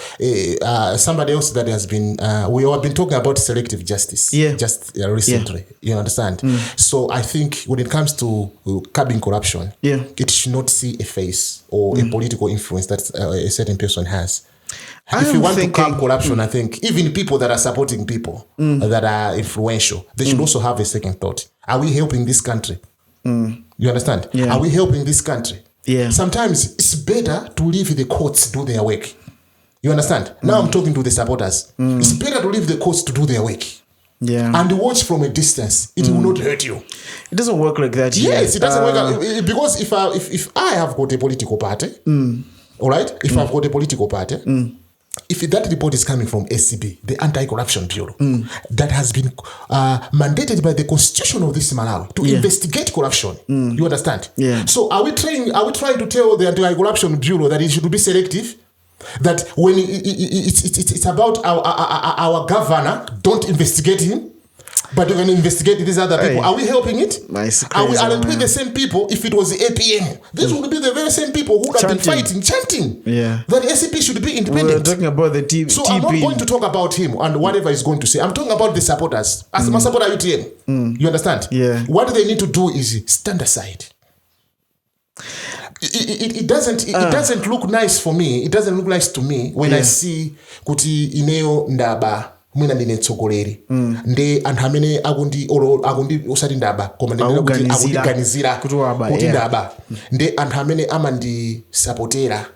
Somebody else that has been, we have been talking about selective justice just recently. You understand? So I think when it comes to curbing corruption, it should not see a face or a political influence that a certain person has. If you want to curb corruption, I think even people that are supporting people that are influential, they should also have a second thought. Are we helping this country? You understand? Are we helping this country? Sometimes it's better to leave the courts do their work. You understand? Now I'm talking to the supporters. It's better to leave the courts to do their work. And watch from a distance. It will not hurt you. It doesn't work like that. Yes, it doesn't work because if I have got a political party, all right, if I've got a political party, if that report is coming from SCB, the Anti-Corruption Bureau, that has been mandated by the Constitution of this Malawi to investigate corruption, you understand? So are we trying to tell the Anti-Corruption Bureau that it should be selective? That when it's about our governor, don't investigate him, but we're going to investigate these other people. Are we helping it? Are we the same people? If it was the APM, these would be the very same people who would have been chanting that SCP should be independent. We're talking about the So I'm not going to talk about him and whatever he's going to say. I'm talking about the supporters. As my supporter UTM, you understand? What they need to do is stand aside. It doesn't look nice for me. It doesn't look nice to me when I see kuti ineo ndaba mwina ndine tsogoleri nde anthu amene akundi usati ndaba koma akundiganizira kuti ndaba nde anthu amene amandisapotera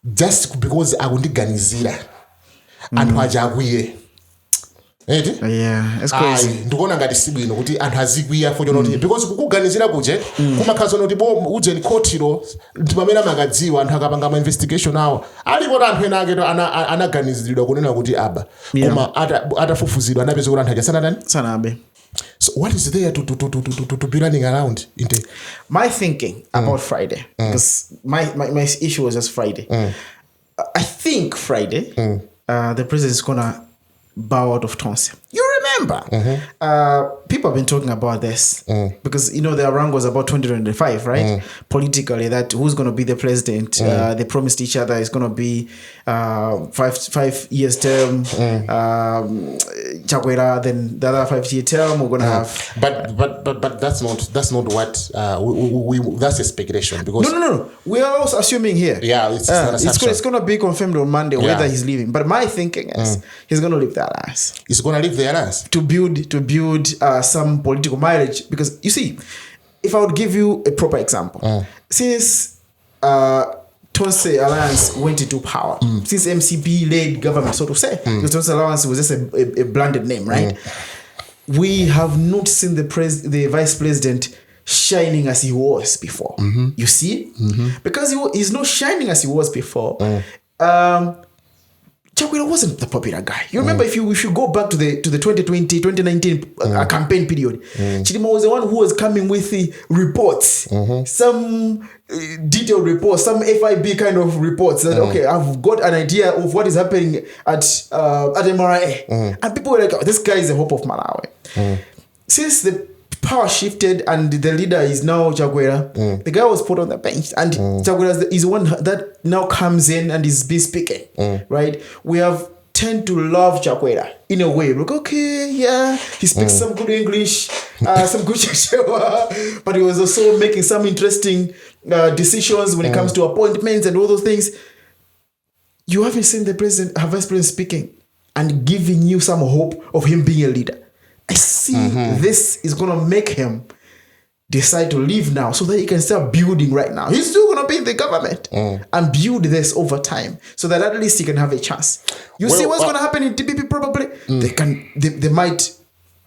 just because akundiganizira anthu aja akwiye. It's crazy. Ndikuona ngati sibwino kuti anthu azikwiya for not because kukuganizira kuje kumakhaza noti uje ni kotiro ndi pamene amakadziwa anthu akapanga ma investigation awo alipo anthu ena ake anaganiziridwa kunena kuti aba koma atafufuzidwa anapeza kuti anthu ajasana sanabe. So what is there to be running around into my thinking about Friday, because my issue was just Friday. I think Friday the president is gonna bow out of Thoxy. You remember? People have been talking about this because their rank was about 2025, right? Politically, that who's going to be the president? They promised each other it's going to be 5 years term. Chakwera, then the other 5 year term we're going to have. But that's not what we that's a speculation because no. We are also assuming here. It's going to be confirmed on Monday whether he's leaving. But my thinking is he's going to leave the alliance. He's going to leave the alliance to build some political mileage, because you see, if I would give you a proper example, since Thoxy Alliance went into power, since MCP led government, so to say, because Thoxy Alliance was just a blended name, right? We have not seen the vice president shining as he was before. You see, because he's not shining as he was before. Chakwera wasn't the popular guy. You remember, if you go back to the 2020, 2019 campaign period, Chilima was the one who was coming with the reports, some detailed reports, some FIB kind of reports that, okay, I've got an idea of what is happening at MRA. And people were like, oh, this guy is the hope of Malawi. Since the power shifted and the leader is now Chakwera, the guy was put on the bench, and Chakwera is the one that now comes in and is been speaking, right? We have tend to love Chakwera in a way. Like, okay, yeah, he speaks some good English, some good Chakwera, but he was also making some interesting decisions when it comes to appointments and all those things. You haven't seen the president, her vice president speaking and giving you some hope of him being a leader. I see this is going to make him decide to leave now so that he can start building right now. He's still going to be in the government and build this over time so that at least he can have a chance. You see what's going to happen in DPP probably? They might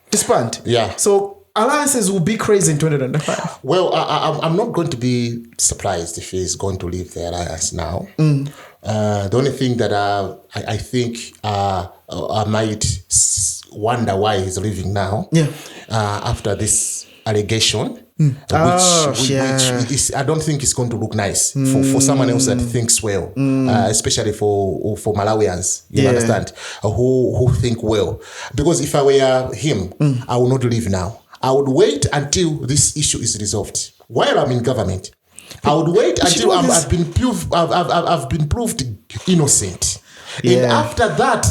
disband. Yeah. So alliances will be crazy in 2025. Well, I'm not going to be surprised if he's going to leave the alliance now. The only thing that I think I might wonder why he's leaving now, after this allegation, which is, I don't think it's going to look nice for someone else that thinks well, especially for Malawians, you understand, who think well. Because if I were him, I would not leave now. I would wait until this issue is resolved. While I'm in government, I would wait until I've been proved innocent. And after that,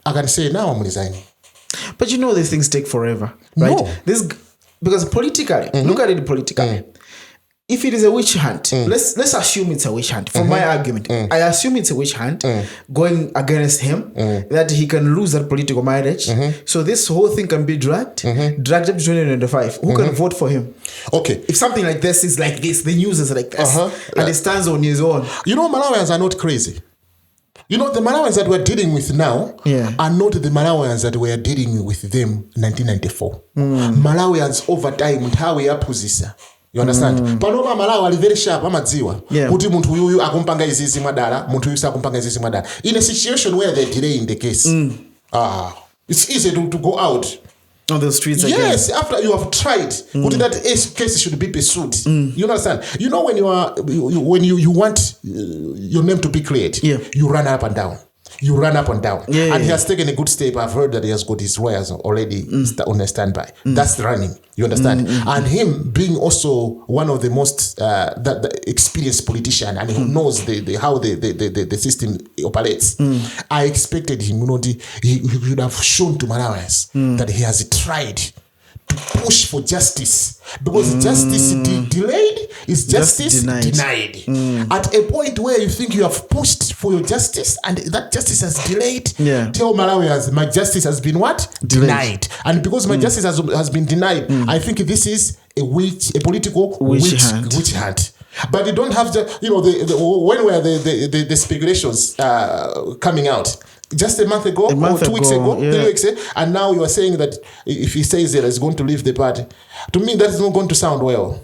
I can say, now I'm resigning. But you know these things take forever, right? No. Because politically, look at it politically. If it is a witch hunt, let's assume it's a witch hunt. For my argument, I assume it's a witch hunt going against him, that he can lose that political mileage. So this whole thing can be dragged up to 2025. Who can vote for him? Okay. If something like this is like this, the news is like this, and he stands on his own. You know, Malawians are not crazy. You know, the Malawians that we're dealing with now are not the Malawians that we are dealing with them in 1994. Malawians over time, how we are position. You understand? Panoma Malawi are very sharp, amadziwa. Kuti muntu uyu akumpanga izizi mwadala, muntu uyu sakumpanga izizi mwadala. In a situation where they're delaying the case, it's easy to go out on the streets again. Yes, after you have tried, that case should be pursued. You understand? You know, when you want your name to be cleared, you run up and down. You run up and down. And he has taken a good step. I've heard that he has got his lawyers already on a standby. That's running. You understand? And him being also one of the most the experienced politician, and who knows how the system operates. I expected him, he would have shown to Malawians that he has tried to push for justice, because justice delayed is justice denied. At a point where you think you have pushed for your justice and that justice has delayed, tell Malawians, my justice has been what? Denied. And because my justice has been denied, I think this is a political witch hunt. But you don't have when were the speculations coming out? Just a month ago, or 2 weeks ago, 3 weeks ago, and now you are saying that if he says that he's going to leave the party, to me that is not going to sound well.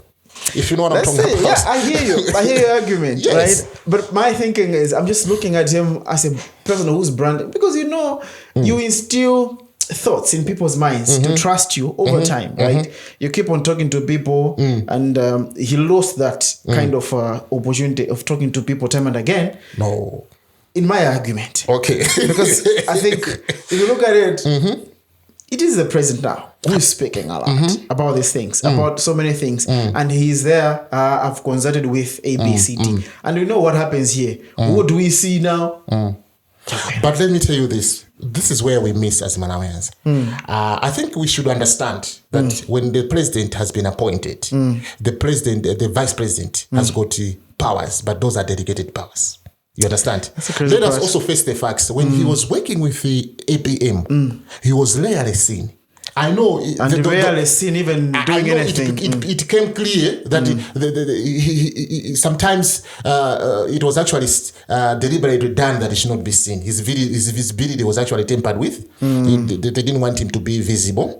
If you know what I'm talking about. Yeah, I hear you. I hear your argument, right? But my thinking is, I'm just looking at him as a person who's branded, because you instill thoughts in people's minds to trust you over time, right? You keep on talking to people, and he lost that kind of opportunity of talking to people time and again. No. In my argument. Okay. Because I think if you look at it, it is the president now who is speaking a lot about these things, about so many things. And he's there, I've consulted with A, B, C, D. And you know what happens here. What do we see now? But let me tell you this. This is where we miss as Malawians. I think we should understand that when the president has been appointed, the vice president has got powers, but those are dedicated powers. You understand? Let us also face the facts. When he was working with the APM, he was rarely seen. I know. And rarely seen even doing anything. It became clear that sometimes it was actually deliberately done that it should not be seen. His visibility was actually tampered with. They didn't want him to be visible.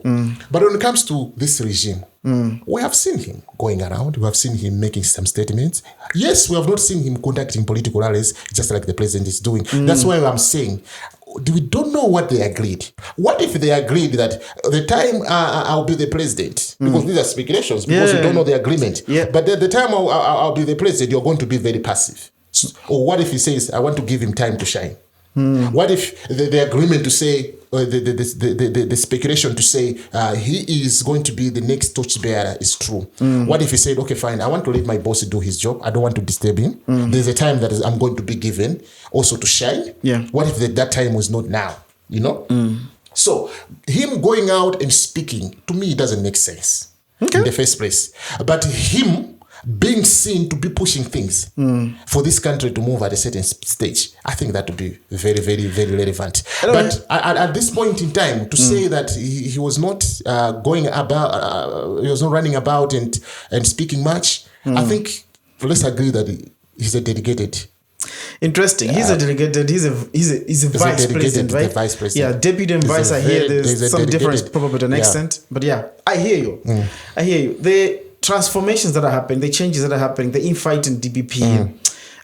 But when it comes to this regime, we have seen him going around. We have seen him making some statements. Yes, we have not seen him conducting political rallies just like the president is doing. That's why I'm saying, we don't know what they agreed. What if they agreed that the time I'll be the president, because these are speculations, because we don't know the agreement, but the time I'll be the president, you're going to be very passive. Or what if he says, I want to give him time to shine? What if the agreement to say, the speculation to say he is going to be the next torchbearer is true? What if he said, okay, fine, I want to let my boss do his job. I don't want to disturb him. There's a time that I'm going to be given also to shine. What if that time was not now? So him going out and speaking, to me, it doesn't make sense in the first place. But him being seen to be pushing things for this country to move at a certain stage, I think that would be very, very, very relevant. But at this point in time, to say that he was not going about, he was not running about and speaking much, I think let's agree that he's a dedicated Interesting. He's a delegated. He's a vice president, right? Vice president. Yeah, deputy and vice. I hear there's some difference probably to an extent, but yeah, I hear you. I hear you. The transformations that are happening, the changes that are happening, the infight in DPP,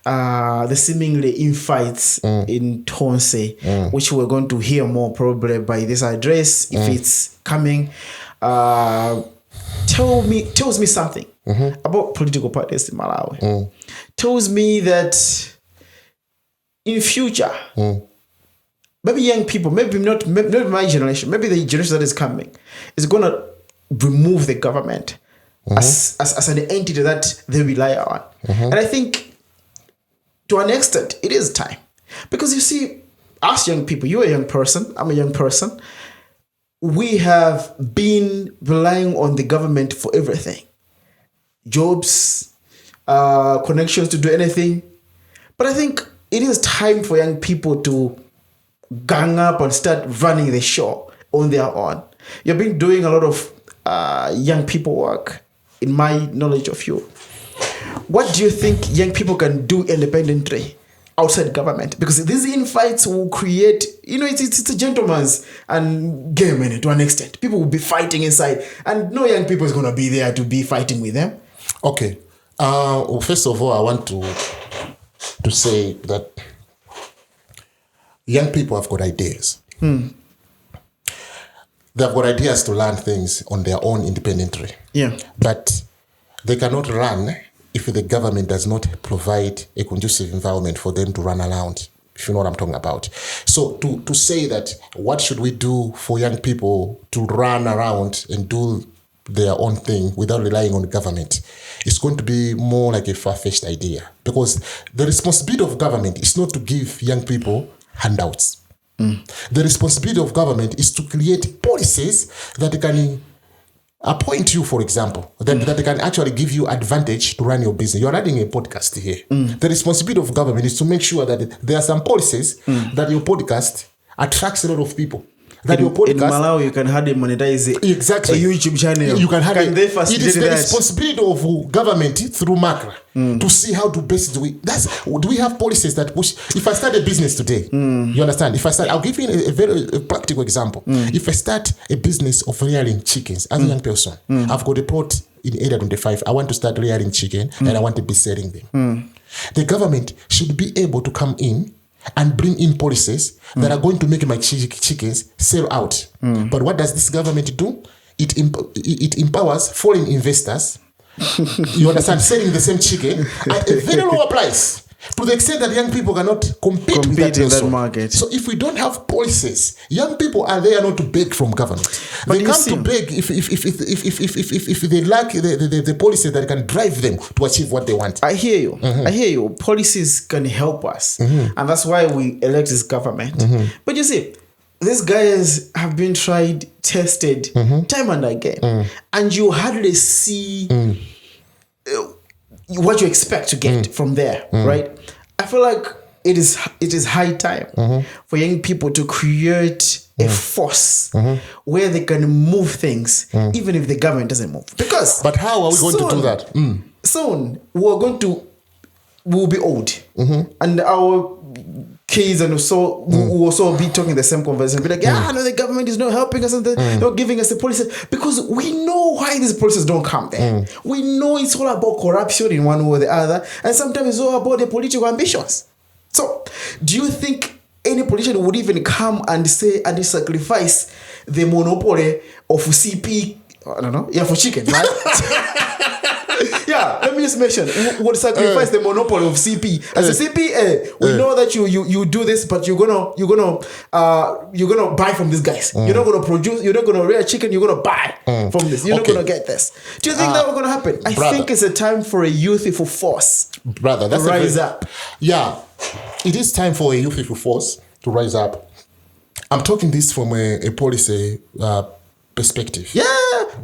the seemingly infights in Thoxy, which we're going to hear more probably by this address if it's coming. Tells me something about political parties in Malawi. Tells me that in future, maybe young people, maybe not my generation, maybe the generation that is coming, is going to remove the government as an entity that they rely on. And I think to an extent, it is time. Because you see, us young people, you're a young person, I'm a young person, we have been relying on the government for everything. Jobs, connections to do anything. But I think it is time for young people to gang up and start running the show on their own. You've been doing a lot of young people work, in my knowledge of you. What do you think young people can do independently outside government? Because these infights will create, it's a gentleman's and game in it to an extent. People will be fighting inside, and no young people is going to be there to be fighting with them. Okay. Well, first of all, I want to say that young people have got ideas. They've got ideas to learn things on their own independently. Yeah. But they cannot run if the government does not provide a conducive environment for them to run around, if you know what I'm talking about. So to say that what should we do for young people to run around and do their own thing without relying on the government, it's going to be more like a far-fetched idea, because the responsibility of government is not to give young people handouts. The responsibility of government is to create policies that can appoint you, for example, that can actually give you advantage to run your business. You're running a podcast here. The responsibility of government is to make sure that there are some policies that your podcast attracts a lot of people. That your podcast, in Malawi, you can hardly monetize it. Exactly. A YouTube channel. You can have it. It is the responsibility of government through MACRA to see how to best do it. Do we have policies that push? If I start a business today, you understand? I'll give you a very practical example. If I start a business of rearing chickens as a young person, I've got a plot in area 25. I want to start rearing chicken and I want to be selling them. The government should be able to come in and bring in policies that are going to make my chickens sell out. But what does this government do? It empowers foreign investors, you understand, selling the same chicken at a very lower price, to the extent that young people cannot compete with that in that market. So if we don't have policies, young people are there not to beg from government. But they come to beg if they lack the policy that can drive them to achieve what they want. I hear you. I hear you. Policies can help us, and that's why we elect this government. But you see, these guys have been tried, tested, time and again, and you hardly see what you expect to get from there, right? I feel like it is high time for young people to create a force where they can move things, even if the government doesn't move. But how are we going to do that? Soon we'll be old, and our kids and so will also be talking the same conversation. Be like, no, the government is not helping us, and they're not giving us the policy, because we know why these policies don't come there. We know it's all about corruption in one way or the other, and sometimes it's all about the political ambitions. So, do you think any politician would even come and say and sacrifice the monopoly of CP? I don't know. Yeah, for chicken, right? Yeah, let me just mention, would sacrifice the monopoly of CP. As a CP, we know that you do this, but you're gonna buy from these guys. You're not gonna produce. You're not gonna rear chicken. You're gonna buy from this. You're not gonna get this. Do you think that will gonna happen? I think it's a time for a youthful force, brother. That's to rise up. Yeah, it is time for a youthful force to rise up. I'm talking this from a policy perspective. Yeah,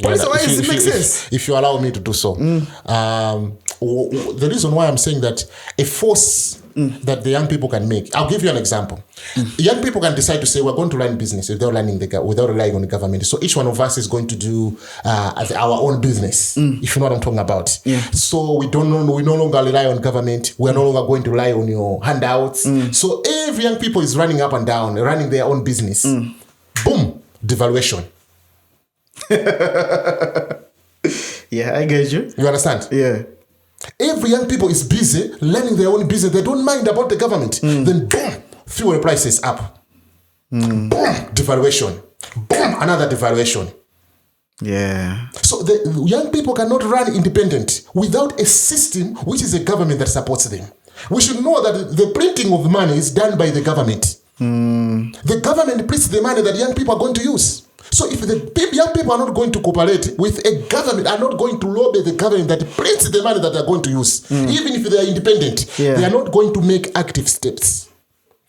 policy-wise, it makes sense. If you allow me to do so. The reason why I'm saying that a force that the young people can make. I'll give you an example. Young people can decide to say, we're going to run business without relying on the government. So each one of us is going to do our own business, if you know what I'm talking about. Yeah. So we no longer rely on government. We're no longer going to rely on your handouts. So every young people is running up and down, running their own business. Boom, devaluation. Yeah, I get you. You understand? Yeah. Every young people is busy learning their own business. They don't mind about the government. Then boom, fuel prices up. Boom, devaluation. Boom, another devaluation. Yeah. So the young people cannot run independent without a system which is a government that supports them. We should know that the printing of money is done by the government. The government prints the money that young people are going to use. So if the young people are not going to cooperate with a government, are not going to lobby the government that prints the money that they're going to use, even if they are independent, they are not going to make active steps.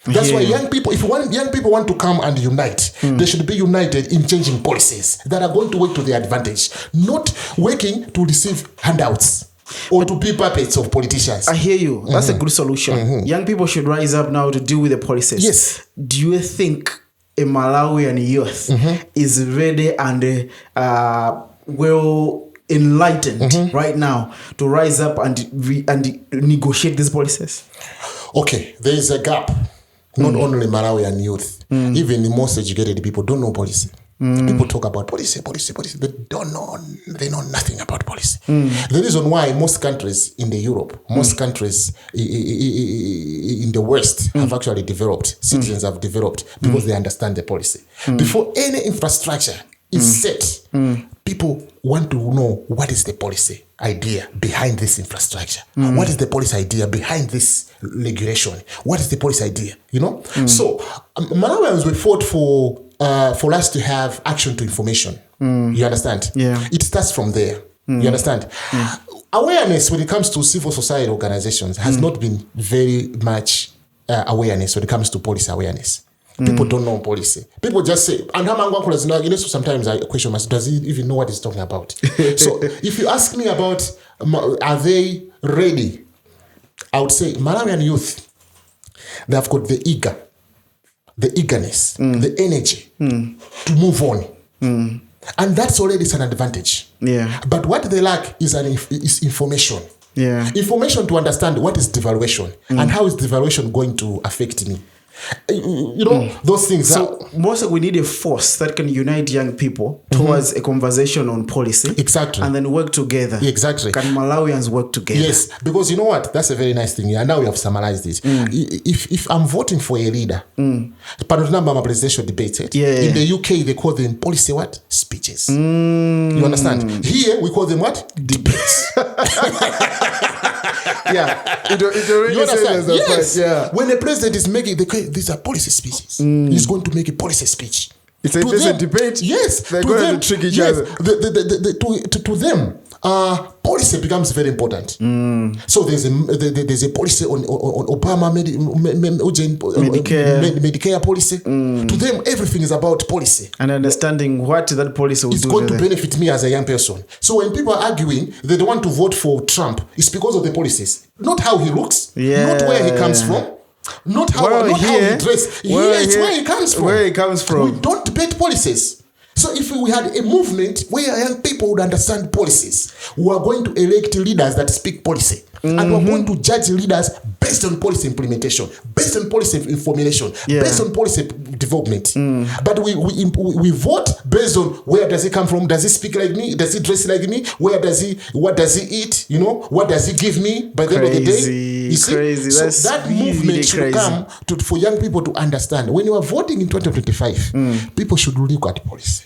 That's why young people, if young people want to come and unite, they should be united in changing policies that are going to work to their advantage, not working to receive handouts or to be puppets of politicians. I hear you. That's a good solution. Young people should rise up now to deal with the policies. Yes. Do you think a Malawian youth is ready and well enlightened right now to rise up and negotiate these policies? Okay, there is a gap. Not only Malawian youth, even the most educated people don't know policy. People talk about policy. They know nothing about policy. The reason why most countries in the Europe, most countries in the West have actually developed, citizens have developed because they understand the policy. Before any infrastructure is set, people want to know what is the policy idea behind this infrastructure. What is the policy idea behind this regulation? What is the policy idea? You know? So Malawians, we fought for us to have action to information. You understand? Yeah. It starts from there. You understand? Awareness when it comes to civil society organizations has not been very much awareness when it comes to policy awareness. People don't know policy. People just say, and sometimes I question myself, does he even know what he's talking about? So if you ask me about, are they ready? I would say Malawian youth, they have got the eagerness, the energy to move on. And that's already an advantage. Yeah. But what they lack is information. Yeah. Information to understand what is devaluation and how is devaluation going to affect me. You know, those things. So mostly we need a force that can unite young people towards a conversation on policy. Exactly. And then work together. Exactly. Can Malawians work together? Yes, because you know what? That's a very nice thing. And now we have summarized it. If I'm voting for a leader, Panorama presidential debated. In the UK, they call them policy what? Speeches. You understand? Here, we call them what? Debates. It already you understand? yes. Yeah. When the president is making these are policy speeches, he's going to make a policy speech. It's a debate. Yes, they're going to trick each other. To them, policy becomes very important. So there's a policy on Obama Medicare policy. To them, everything is about policy and understanding what that policy will do. It's going to benefit me as a young person. So when people are arguing they don't want to vote for Trump, it's because of the policies, not how he looks, not where he comes from. Not how he dresses. It's where he comes from. Where he comes from. We don't debate policies. So if we had a movement where young people would understand policies, we are going to elect leaders that speak policy. And we're going to judge leaders based on policy implementation, based on policy formulation, based on policy development. But we vote based on where does he come from? Does he speak like me? Does he dress like me? What does he eat? You know, what does he give me by the end of the day? You see? Crazy. So that movement should come for young people to understand. When you are voting in 2025, people should look at policy.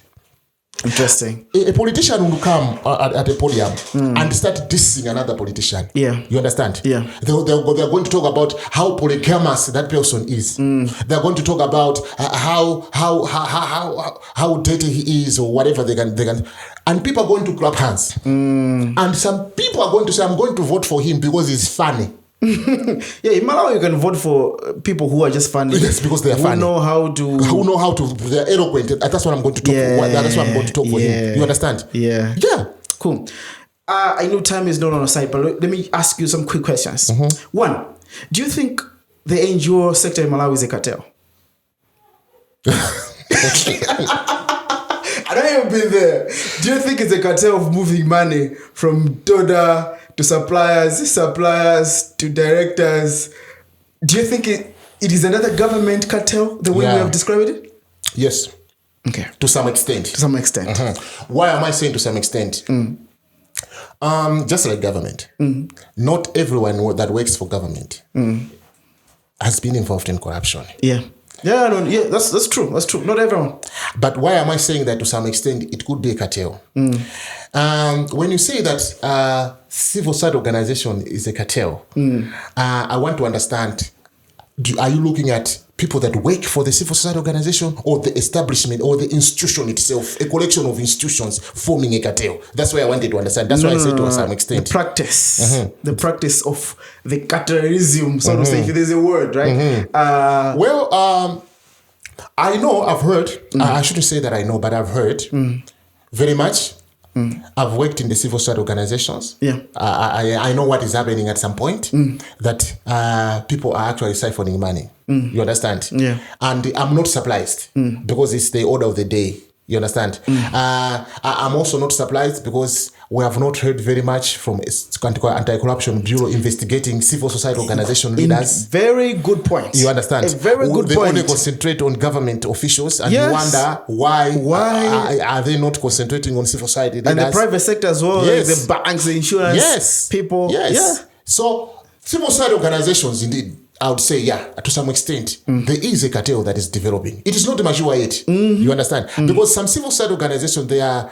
Interesting. A politician will come at a podium and start dissing another politician. Yeah. You understand? Yeah. They're going to talk about how polygamous that person is. They're going to talk about how dirty he is or whatever they can. And people are going to clap hands. And some people are going to say, I'm going to vote for him because he's funny. In Malawi you can vote for people who are just funny. Yes, because they are funny. Who know how to. They're eloquent. That's what I'm going to talk. That's what I'm going to talk for him. You understand? Yeah. Cool. I know time is not on our side, but let me ask you some quick questions. One, Do you think the NGO sector in Malawi is a cartel? I don't even been there. Do you think it's a cartel of moving money from donor to suppliers to directors? Do you think it is another government cartel, the way we have described it? Yes. Okay. To some extent. To some extent. Why am I saying to some extent? Just like government, not everyone that works for government has been involved in corruption. Yeah. That's true. That's true. Not everyone. But why am I saying that to some extent it could be a cartel? When you say that civil society organization is a cartel, I want to understand, are you looking at people that work for the civil society organization or the establishment or the institution itself, a collection of institutions forming a cartel? That's why I wanted to understand. That's why I said to some extent. The practice of the cartelism, so to say, if there's a word, right? I know, I've heard, I shouldn't say that I know, but I've heard very much. I've worked in the civil society organizations. Yeah. I know what is happening at some point, that people are actually siphoning money. You understand? Yeah. And I'm not surprised because it's the order of the day. You understand? I'm also not surprised because we have not heard very much from Anti-Corruption Bureau investigating civil society organization leaders. Very good point. You understand? A very good they point. They only concentrate on government officials and you wonder why are they not concentrating on civil society leaders? And the private sector as well, like the banks, the insurance people. Yes. Yeah. So civil society organizations, indeed, I would say, to some extent, there is a cartel that is developing. It is not mature yet. You understand? Because some civil society organizations, they are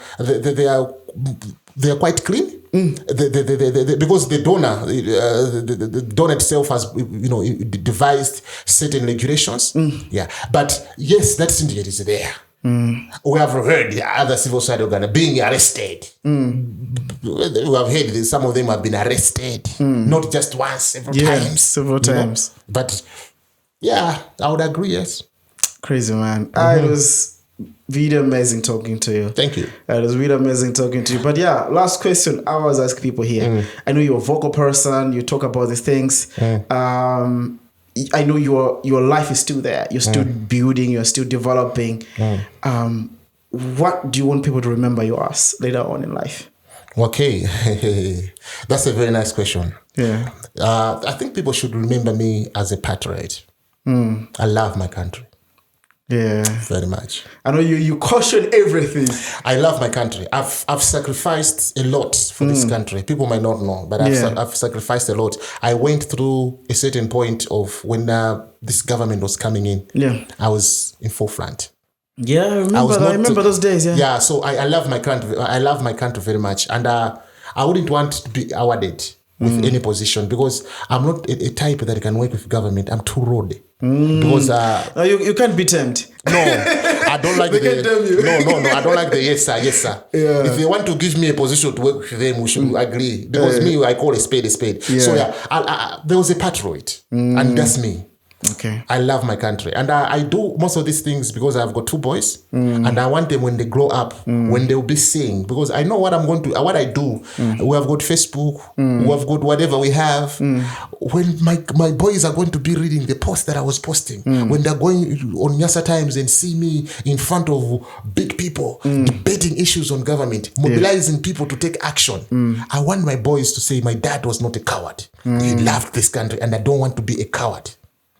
quite clean. Because the donor itself has devised certain regulations. But yes, that syndicate is there. We have heard the other civil society organizations being arrested. We have heard that some of them have been arrested, not just once, several times. But I would agree, yes. Crazy, man. It was really amazing talking to you. Thank you. It was really amazing talking to you. But last question I always ask people here. I know you're a vocal person, you talk about these things. I know your life is still there. You're still building, you're still developing. What do you want people to remember you as later on in life? Okay. That's a very nice question. Yeah. I think people should remember me as a patriot. I love my country. Yeah. Very much. I know you caution everything. I love my country. I've sacrificed a lot for this country. People might not know, but I've sacrificed a lot. I went through a certain point of when this government was coming in. Yeah. I was in forefront. Yeah, I remember those days. Yeah. So I love my country. I love my country very much, and I wouldn't want to be awarded with any position because I'm not a type that can work with government. I'm too rude. Because you can't be tempted. No, I don't like No, I don't like the yes sir. Yeah. If they want to give me a position to work with them, we should agree. Because I call a spade a spade. Yeah. So there was a patriot, and that's me. Okay. I love my country, and I do most of these things because I've got two boys, and I want them when they grow up, when they'll be seeing, because I know what I'm going to, what I do. We have got Facebook, we have got whatever we have. When my boys are going to be reading the post that I was posting, when they're going on Nyasa Times and see me in front of big people debating issues on government, mobilizing people to take action. I want my boys to say my dad was not a coward. He loved this country, and I don't want to be a coward.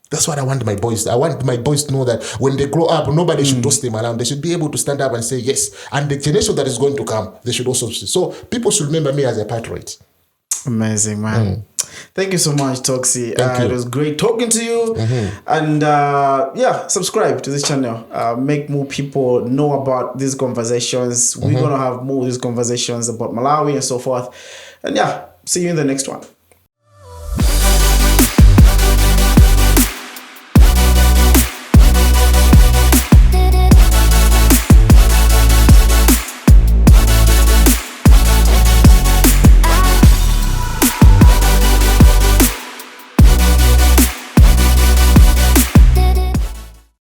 That's what I want my boys. I want my boys to know that when they grow up, nobody should toss them around. They should be able to stand up and say yes. And the generation that is going to come, they should also. So people should remember me as a patriot. Amazing, man. Thank you so much, Thoxy. It was great talking to you. And subscribe to this channel. Make more people know about these conversations. We're going to have more of these conversations about Malawi and so forth. And see you in the next one.